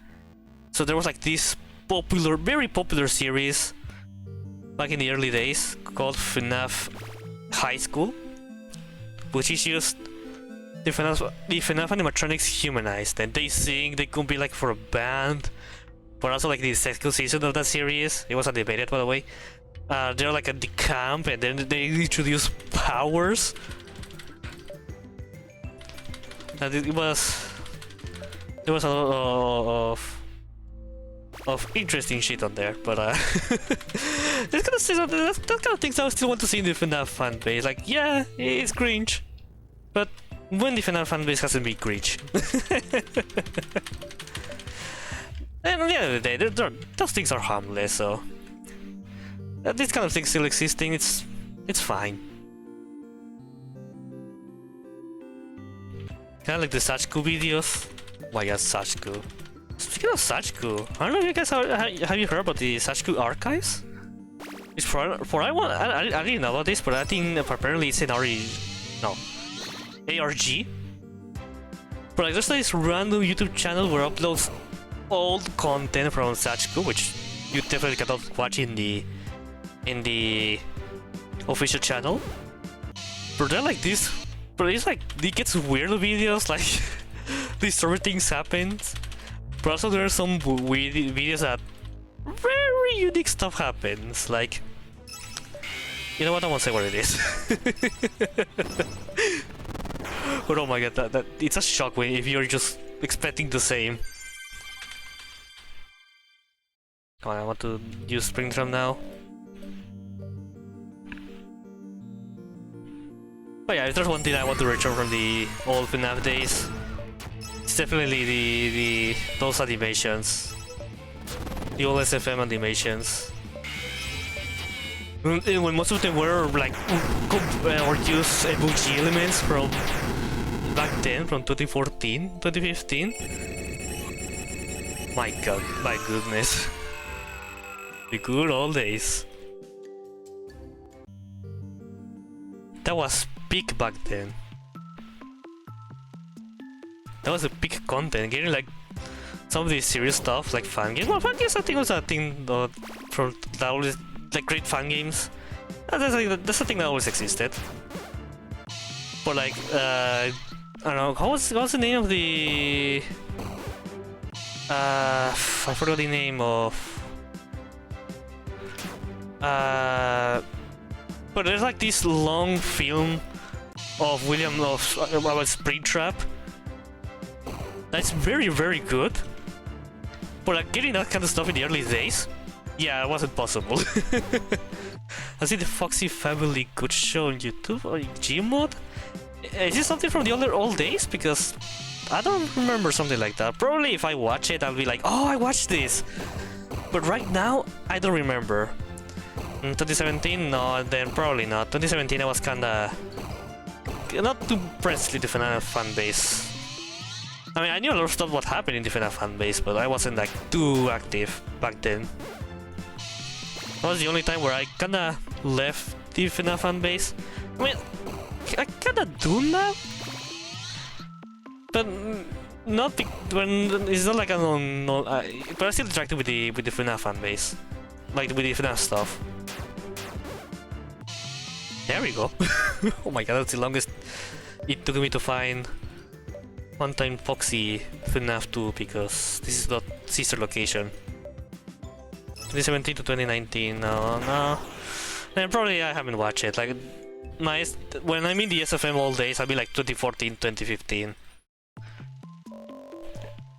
So there was like this very popular series back in the early days called FNaF High School, which is just the FNaF animatronics humanized, and they sing, they could be like for a band, but also like the second season of that series, it was debated by the way. They're like at the camp, and then they introduce powers. And there was a lot of interesting shit on there, but there's kind of that kind of things I still want to see in the FNaF fan base. Like, yeah, it's cringe, but when the FNaF fan base hasn't been cringe. And at the end of the day, those things are harmless, so this kind of thing still existing, it's fine. Kind of like the Sachku videos. Oh my god, Sachku. Speaking of Sachku, I don't know if you guys have you heard about the Sachku archives? It's for I didn't know about this, but I think apparently it's an ARG. But like there's this random YouTube channel where it uploads old content from Sachku, which you definitely cannot watch in the official channel. But they're like this, but it's like it gets weird videos, like disturbing things happen. But also there are some weird videos that very unique stuff happens. Like, you know what? I won't say what it is. But oh my god, that it's a shock when if you're just expecting the same. Come on, I want to use Spring Drum now. But yeah, if there's one thing I want to return from the old FNaF days, it's definitely those animations, the old SFM animations. When most of them were like or use emoji elements from back then, from 2014, 2015. My god, my goodness, the good old days. that was peak back then. That was a peak content, getting like some of these serious stuff like fan games. Well, fan games I think was a thing from that always like great fan games. That's a thing that always existed. But like I don't know, what's the name of the I forgot the name of but there's like this long film of William about Springtrap that's very, very good. But like getting that kind of stuff in the early days, yeah, it wasn't possible. I see the Foxy Family Good Show on YouTube or Gmod. Is this something from the old days? Because I don't remember something like that. Probably if I watch it, I'll be like, oh, I watched this. But right now, I don't remember. In 2017, no, then probably not. 2017, I was kinda not too impressed with the FNaF fanbase. I mean, I knew a lot of stuff what happened in the FNaF fanbase, but I wasn't like too active back then. That was the only time where I kinda left the FNaF fanbase. I mean, I kinda do now, but not when it's not like I don't know. But I'm still interacting with the FNaF fanbase, like with the FNaF stuff. There we go. Oh my god, that's the longest it took me to find One Time Foxy FNaF 2 because this is not sister location. 2017 to 2019, no. And probably I haven't watched it. Like, when I'm in the SFM all days, I'll be like 2014, 2015.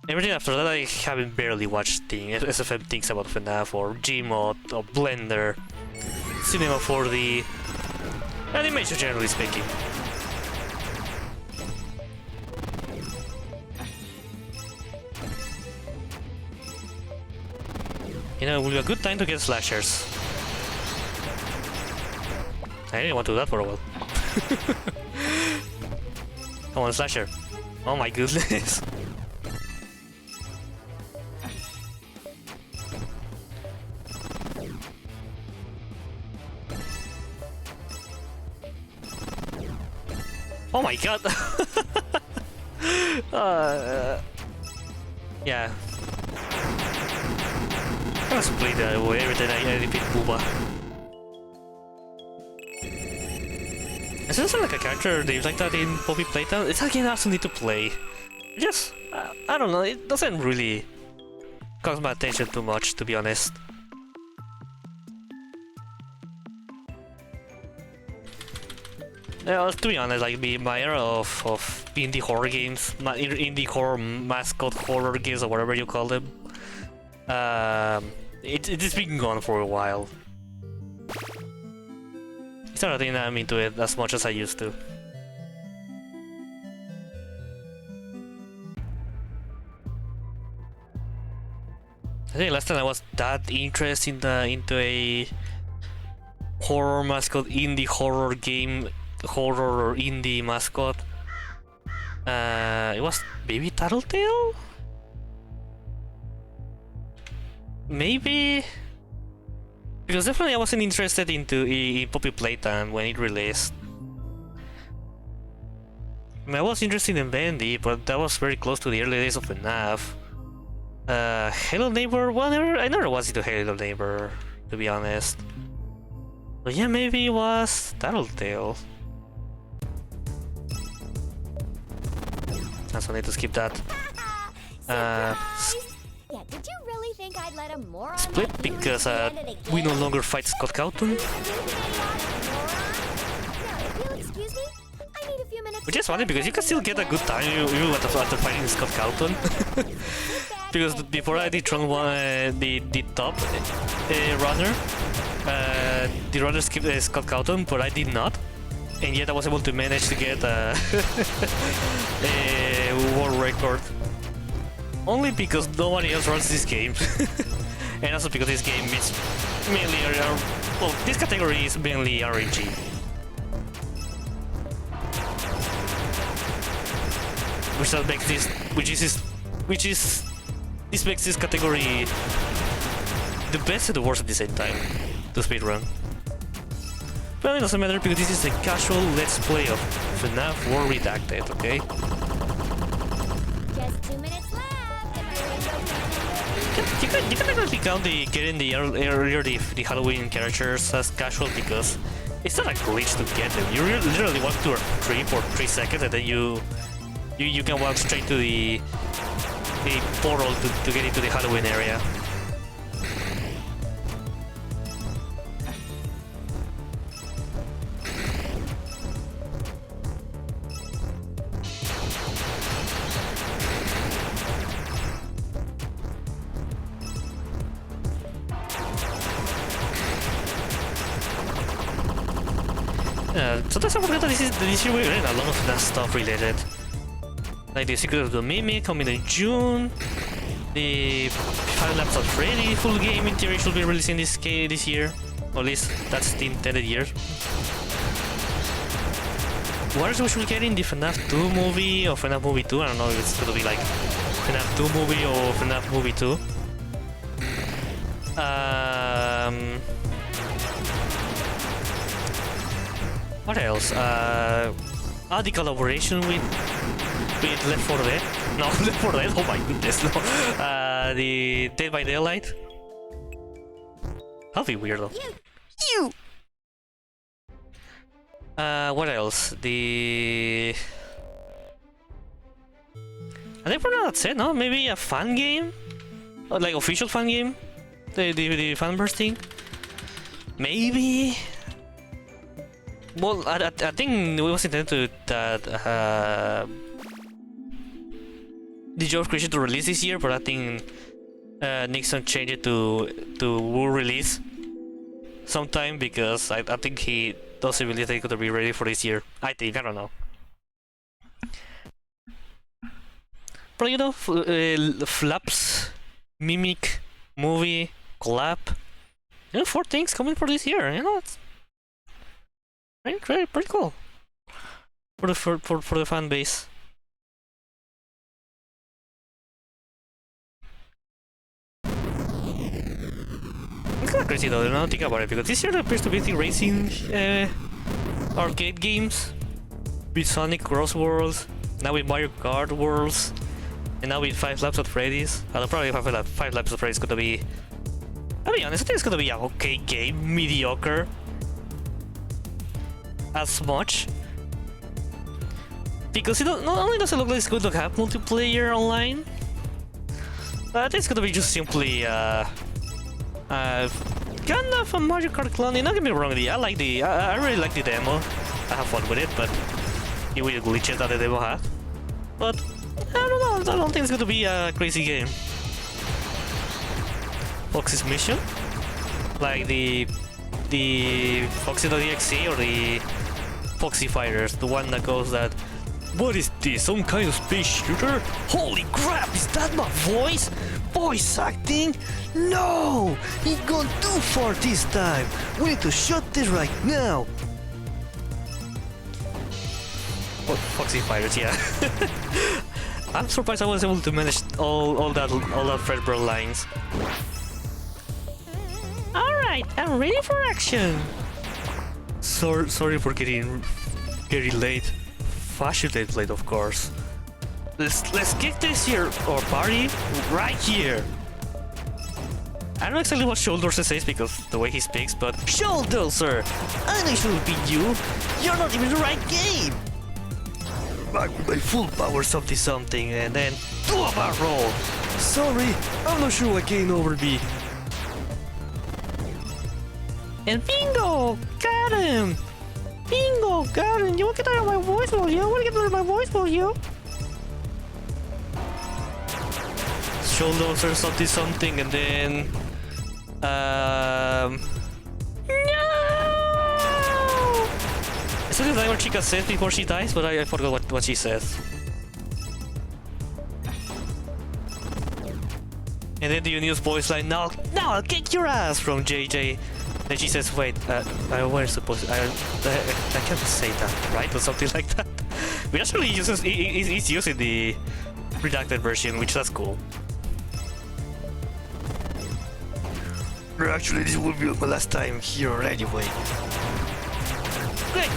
Everything after that, I haven't barely watched SFM things about FNaF or Gmod or Blender, Cinema 4D, animation generally speaking. You know, it will be a good time to get slashers. I didn't want to do that for a while. Come on, slasher. Oh my goodness. Oh my god. Yeah. I must play that way every time I repeat Booba. Is this like a character they like that in Poppy Playtime? It's a game I also need to play. Just, I don't know, it doesn't really cause my attention too much, to be honest. Yeah, to be honest, like my era of indie horror games, indie horror mascot horror games or whatever you call them, it's been gone for a while. It's not a thing that I'm into it as much as I used to. I think last time I was that interested into a horror mascot, indie horror game, horror or indie mascot. It was maybe Tattletale? Maybe? Because definitely I wasn't interested in Poppy Playtime when it released. I mean, I was interested in Bendy, but that was very close to the early days of FNaF. Hello Neighbor? Well, I never was into Hello Neighbor, to be honest. But yeah, maybe it was Tattletale. So I need to skip that. Yeah, did you really think I'd let a moron Split like you because stand it we no again? longer fight Scott Cawthon. Now, if you'll excuse me, I need a few minutes. Which is funny because you can still get a good time even after fighting Scott Cawthon. Because before I did Tron 1, the top runner, the runner skipped Scott Cawthon, but I did not. And yet I was able to manage to get a world record. Only because nobody else runs this game. And also because this game is mainly, well, this category is mainly RNG. This makes this category the best and the worst at the same time to speedrun. Well, it doesn't matter because this is a casual let's play of FNaF World Redacted, okay? Just 2 minutes left, and my rainbow cannon. You can actually count getting the earlier the Halloween characters as casual because it's not a glitch to get them. You literally walk to a tree for 3 seconds and then you can walk straight to the portal to get into the Halloween area. Sometimes I forget that this year we're getting a lot of that stuff related. Like the Secret of the Mimic coming in June. The 5 Laps of Freddy full game in theory should be releasing this year. Or at least that's the intended year. What else we should get in the FNaF 2 movie or FNaF movie 2? I don't know if it's gonna be like FNaF 2 movie or FNaF movie 2. What else? The collaboration with Left 4 Dead? No, Left 4 Dead? Oh my goodness, no. The Dead by Daylight? That'll be weird though. You! What else? I think for now that's it, no? Maybe a fan game? Or like official fan game? The fan bursting? Maybe? Well, I think it was intended that the job creation to release this year, but I think Nixon changed it to will release sometime because I think he doesn't really think it could be ready for this year. I don't know. But you know, Flaps, Mimic, movie, collab, 4 things coming for this year. It's pretty cool for the fan base. It's kind of crazy though, now think about it, because this year there appears to be the racing arcade games with Sonic Cross Worlds, now with Mario Kart Worlds, and now with 5 Laps at Freddy's. Probably 5 Laps at Freddy's is gonna be, I'll be honest, I think it's gonna be an okay game, mediocre as much, because it not only does it look like it's going to have multiplayer online, I think it's gonna be just simply kind of a Mario Kart clone. Don't get me wrong, I really like the demo. I have fun with it, but the weird glitches that the demo had. But I don't know, I don't think it's gonna be a crazy game. Foxy's Mission, like the Foxy.exe or the Foxy Fighters, the one that goes that, what is this, some kind of space shooter? Holy crap, is that my voice? Voice acting? No! He's gone too far this time! We need to shut this right now! Oh, Foxy Fighters, yeah. I'm surprised I was able to manage all that Fredbear lines. Alright, I'm ready for action! Sorry for getting late. Fashionably late, of course. Let's kick this here, or party, right here. I don't know exactly what Shoulder says because the way he speaks, but Shoulder, sir, I know it should be you. You're not even the right game. Back with my full power something, and then do a bar roll. Sorry, I'm not sure what came over me. And bingo, got him. Bingo, got him. You want to get out of my voice, will you? I want to get out of my voice, will you? Shoulders or something, and then no! It's something like what Chica says before she dies, but I forgot what she says. And then the news voice line, now I'll kick your ass from JJ. Then she says, wait, we're supposed to, I can't say that, right? Or something like that. But actually he's using the redacted version, which that's cool. Actually, this will be my last time here anyway.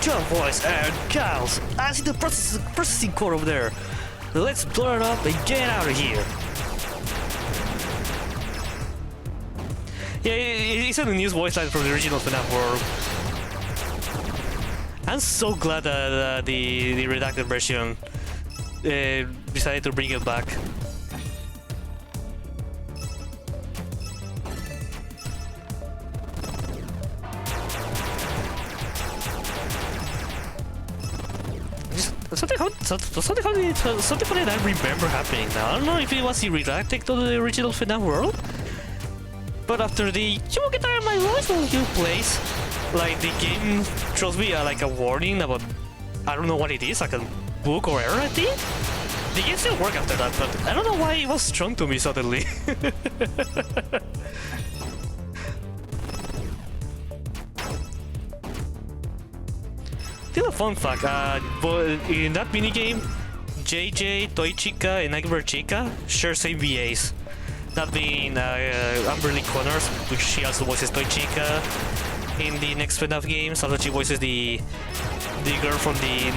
Joe boys and girls, I see the processing core over there. Let's blow it up and get out of here. Yeah, it's a new voice line from the original FNaF World. I'm so glad that the redacted version decided to bring it back. Something funny that I remember happening now. I don't know if it was the redacted to the original FNaF World, but after the "you will get tired of my voice when you plays," like the game throws me like a warning about, I don't know what it is, like a bug or error. I think the game still worked after that, but I don't know why it was strong to me suddenly. Still a fun fact, in that minigame, JJ, Toy Chica, and Nightmare Chica share same VAs. That being Amberly Connors, which she also voices Toy Chica in the next FNaF games. Also, she voices the girl from the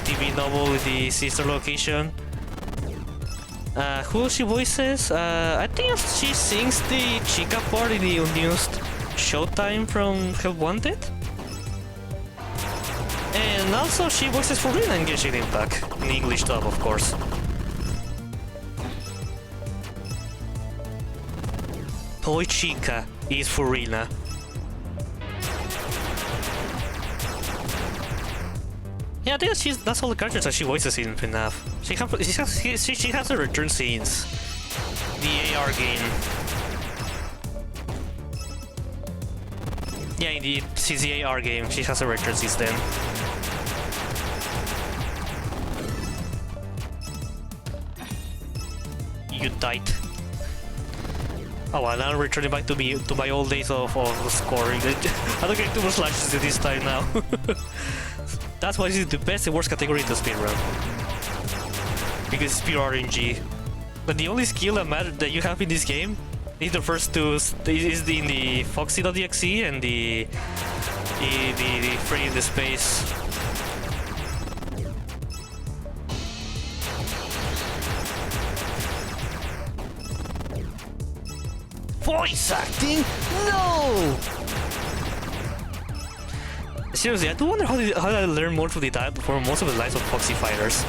TV novel with the sister location. Who she voices? I think she sings the Chica part in the unused Showtime from Help Wanted. And also she voices Furina in Genshin Impact, in English dub, of course. Toy Chica is Furina. Yeah, I think that's all the characters that she voices in FNaF. She has a return scenes. The AR game. Yeah, indeed, since the AR game, she has a return since then. You died. Oh well, now I'm returning back to my old days of scoring. I don't get too much lashes at this time now. That's why this is the best and worst category to speedrun. Because it's pure RNG. But the only skill that you have in this game is the first two, is in the Foxy.exe and the free in the space. Voice acting? No! Seriously, I do wonder how did I learn more for most of the lines of Foxy Fighters.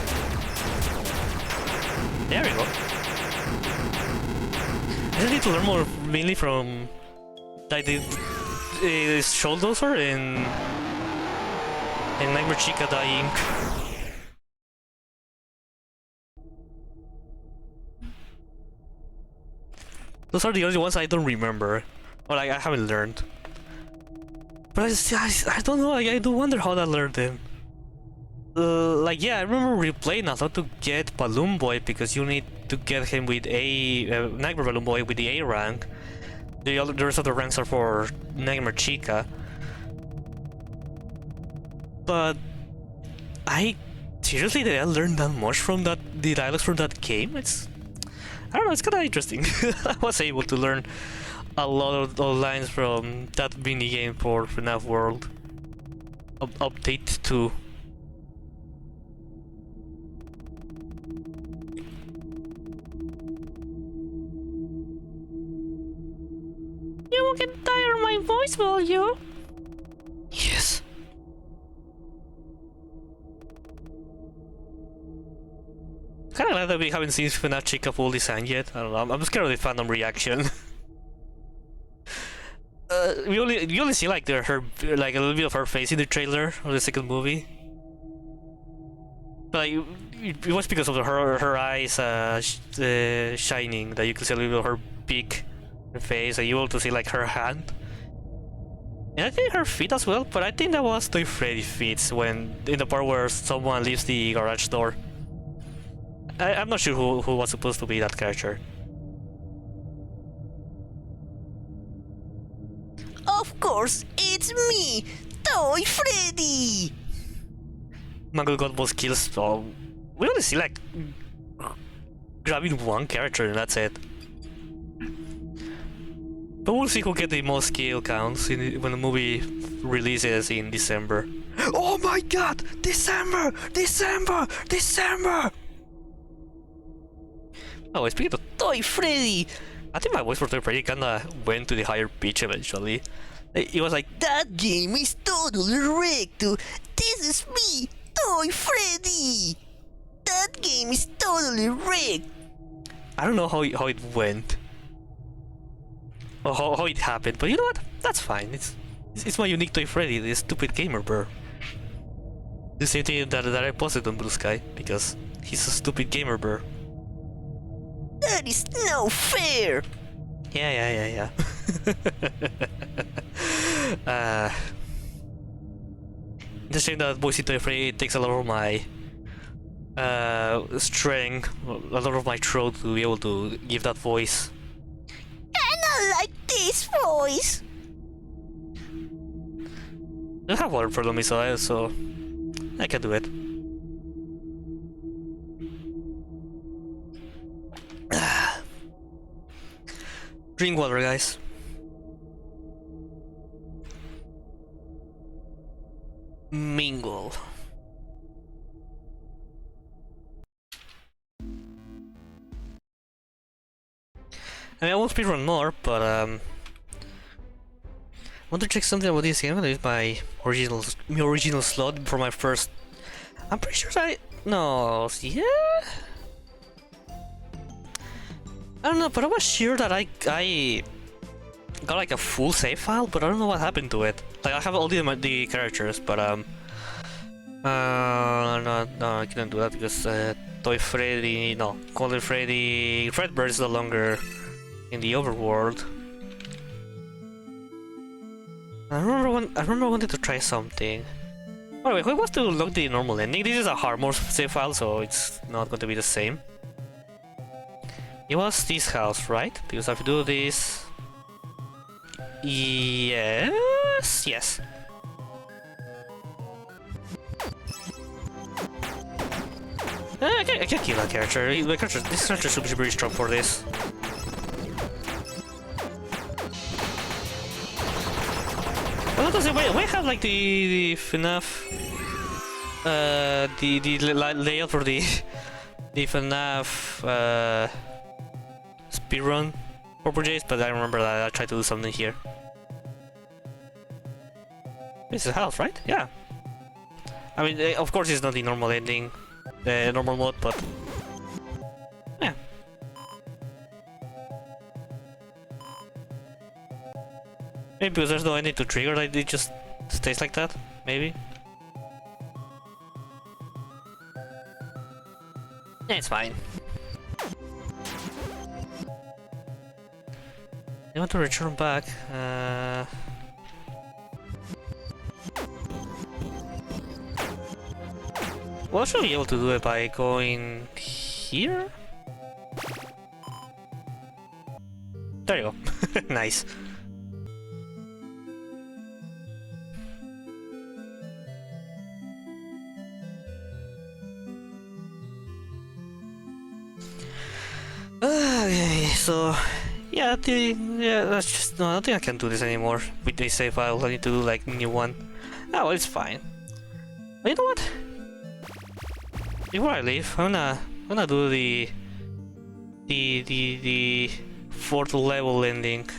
There we go. I just need to learn more mainly from like the Shouldozer and Nightmare Chica dying. Those are the only ones I don't remember, or like I haven't learned. But I don't know. I do wonder how I learned them. Like yeah, I remember replaying a lot to get Balloon Boy because you need to get him with a Nightmare Balloon Boy with the A rank. The rest of the ranks are for Nightmare Chica. But seriously, did I learn that much from the dialogues from that game? I don't know, it's kind of interesting. I was able to learn a lot of lines from that mini game for FNaF World Update 2. You won't get tired of my voice, will you? Yes. Kinda glad that we haven't seen FNaF Chica full design yet. I don't know, I'm scared of the fandom reaction. We only see like her like a little bit of her face in the trailer of the second movie. But like, it was because of her eyes shining that you could see a little bit of her beak, her face, and you able to see like her hand. And I think her feet as well, but I think that was Toy Freddy feet when in the part where someone leaves the garage door. I'm not sure who was supposed to be that character. Of course, it's me, Toy Freddy! Mangle got most kills, so we only see like grabbing one character and that's it. But we'll see who get the most kill counts when the movie releases in December. Oh my god! December! December! December! Oh, speaking of Toy Freddy, I think my voice for Toy Freddy kinda went to the higher pitch eventually. It was like, That game is totally rigged. This is me, Toy Freddy. That game is totally rigged. I don't know how it went. Or how it happened, but you know what? That's fine. It's my unique Toy Freddy, the stupid gamer bear. The same thing that I posted on Blue Sky, because he's a stupid gamer bear. That is no fair. Yeah. The shame that Voice Toy Freddy takes a lot of my strength, a lot of my throat to be able to give that voice. And I like this voice. I have water problem as well, so I can do it. Drink water, guys. Mingle. I mean, I won't speedrun more, but I want to check something about this game. I'm gonna use my original slot for my first. I'm pretty sure no, yeah. I don't know, but I was sure that I got like a full save file, but I don't know what happened to it. Like I have all the characters, but no, I couldn't do that because Toy Freddy, no, Golden Freddy, Fredbear is no longer in the overworld. I remember wanting to try something. By the way, who wants to log the normal ending? This is a hard mode save file, so it's not going to be the same. It was this house, right? Because if I do this... Yes. I can kill that character. This character should be pretty strong for this. Well, does it wait, we have like the FNaF the layout for the FNaF speedrun purposes, but I remember that I tried to do something here. This is house, right? Yeah. I mean, of course, it's not the normal ending, normal mode, but yeah. Maybe because there's no ending to trigger, like it just stays like that. Maybe. Yeah, it's fine. I want to return back. Well, I should be able to do it by going here. There you go. Nice. Okay, so yeah, that's just no. I don't think I can do this anymore with this save file. I need to do like new one. Oh, well, it's fine. But you know what? Before I leave, I'm gonna do the 4th level ending.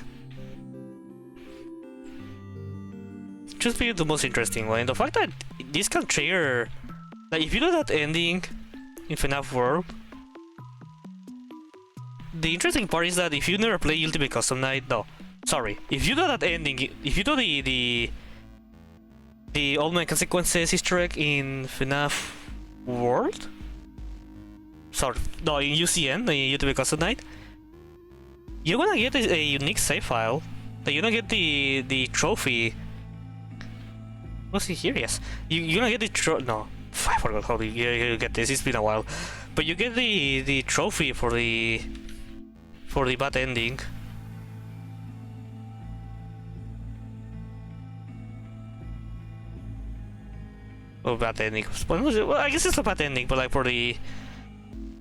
Just be the most interesting one. The fact that this can trigger, like, if you do that ending in FNaF World. The interesting part is that if you never play Ultimate Custom Night, no, sorry, if you do that ending, if you do the Old Man Consequences Easter egg in FNaF World, sorry, no, in UCN, in Ultimate Custom Night, you're gonna get a unique save file. That you're gonna get the trophy. What's it here? Yes, you're gonna get the no, I forgot how you get this. It's been a while, but you get the trophy for the bad ending. Oh, bad ending. Well, I guess it's a bad ending, but like for the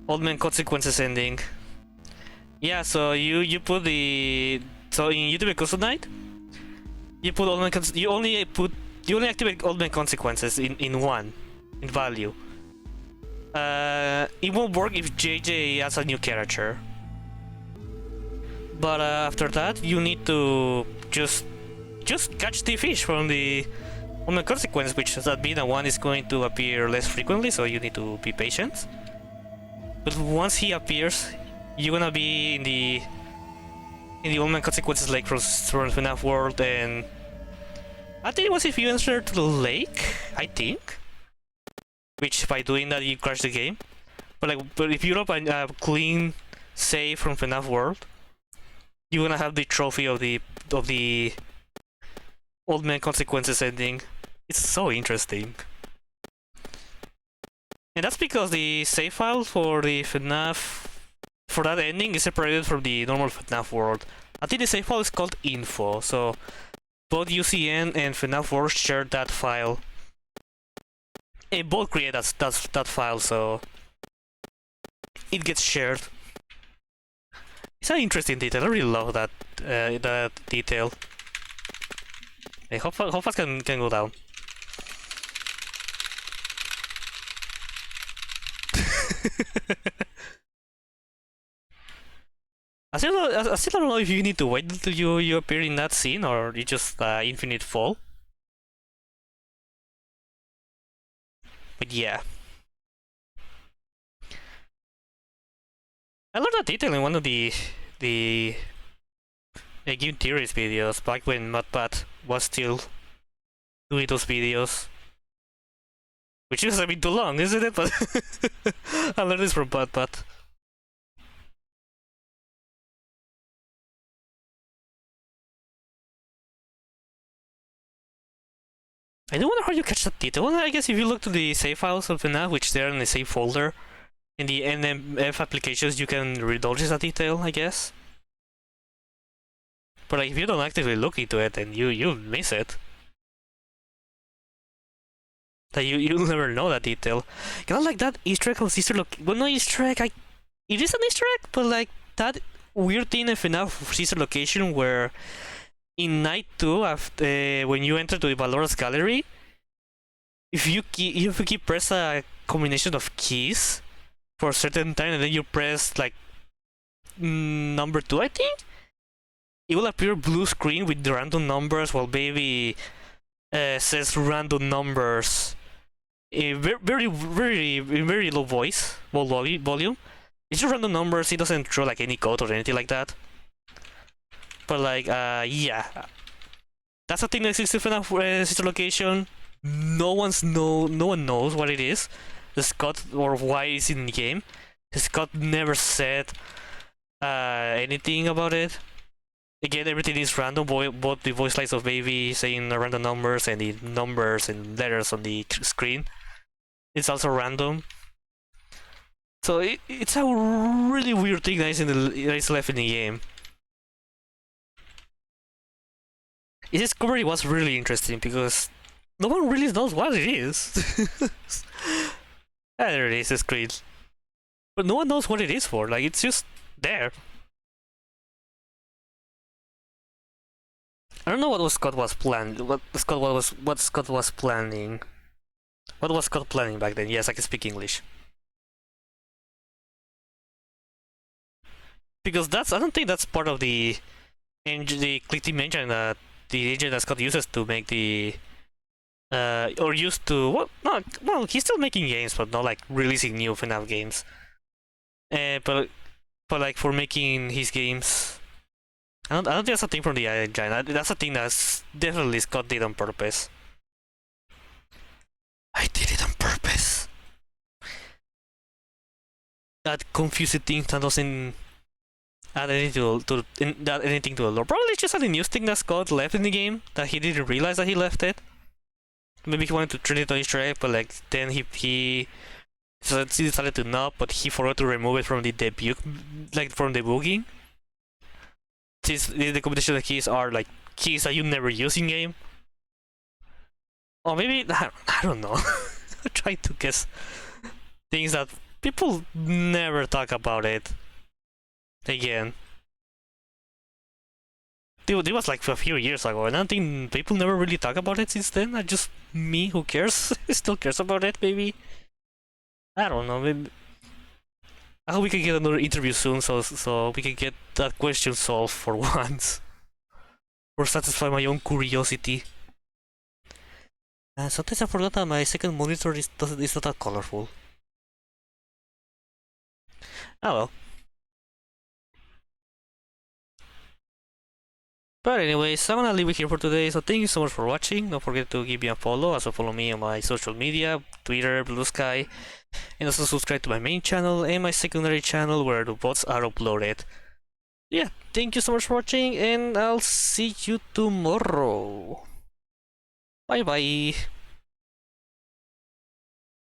Old Man Consequences ending. Yeah, so you put the... So in YouTube Custom Night, you put Old Man you only put you only activate old man consequences in value. It won't work if JJ adds a new character. But after that, you need to just catch the fish from the old man consequence, which that being that one is going to appear less frequently, so you need to be patient. But once he appears, you're gonna be in the old man consequences lake from FNaF World, and I think it was if you enter to the lake, I think. Which by doing that you crash the game. But if you drop a clean save from FNaF World, you're gonna have the trophy of the old man consequences ending. It's so interesting. And that's because the save file for the FNaF for that ending is separated from the normal FNaF World. I think the save file is called info, so both UCN and FNaF World share that file. And both create that file, so it gets shared. It's an interesting detail. I really love that that detail. Hey, how fast can go down? I still don't know if you need to wait until you appear in that scene or you just infinite fall. But yeah. I learned that detail in one of the game theories videos back when MudPat was still doing those videos. Which is a bit too long, isn't it? But I learned this from MudPat. I don't wonder how you catch that detail. Well, I guess if you look to the save files of FNaF, which they're in the save folder, in the NMF applications, you can notice that detail, I guess. But like, if you don't actively look into it, then you'll miss it. That you'll never know that detail. Kind of like that Easter egg of Easter look. Well, no Easter egg. It is an Easter egg, but like that weird thing in FNaF Easter location where in night 2, after when you enter to the Valora's gallery, if you keep press a combination of keys for a certain time, and then you press like number 2, I think, it will appear blue screen with the random numbers while baby says random numbers. Very low voice, volume. It's just random numbers. It doesn't throw like any code or anything like that. But like, yeah, that's a thing that exists in FNaF sister location. No one knows what it is. The Scott or why it's in the game. The Scott never said anything about it. Again, everything is random. Both the voice lines of baby saying random numbers and the numbers and letters on the screen. It's also random. So it's a really weird thing that is left in the game. This discovery was really interesting because no one really knows what it is. There it is, the screen. But no one knows what it is for. Like, it's just there. I don't know what Scott was planning. What Scott was planning. What was Scott planning back then? Yes, I can speak English. Because I don't think that's part of the click team engine that the engine that Scott uses to make the or used to well, he's still making games, but not like releasing new FNaF games. But like for making his games, I don't think that's a thing from the engine. That's a thing that's definitely Scott did on purpose. I did it on purpose. That confusing thing that doesn't add anything to the lore. Probably just a news thing that Scott left in the game that he didn't realize that he left it. Maybe he wanted to treat it on Easter egg, but like then he decided to not, but he forgot to remove it from the debut, like from debugging. Since the combination of keys are like keys that you never use in game. Or maybe I don't know. I'm trying to guess things that people never talk about it. Again, it was like a few years ago, and I think people never really talk about it since then. I just me who cares still cares about it. Maybe I don't know. Maybe I hope we can get another interview soon, so we can get that question solved for once, or satisfy my own curiosity. Sometimes I forgot that my second monitor is not that colorful. Oh well. But anyways, I'm gonna leave it here for today, so thank you so much for watching. Don't forget to give me a follow, also follow me on my social media, Twitter, Blue Sky, and also subscribe to my main channel and my secondary channel where the VODs are uploaded. Yeah, thank you so much for watching, and I'll see you tomorrow. Bye bye.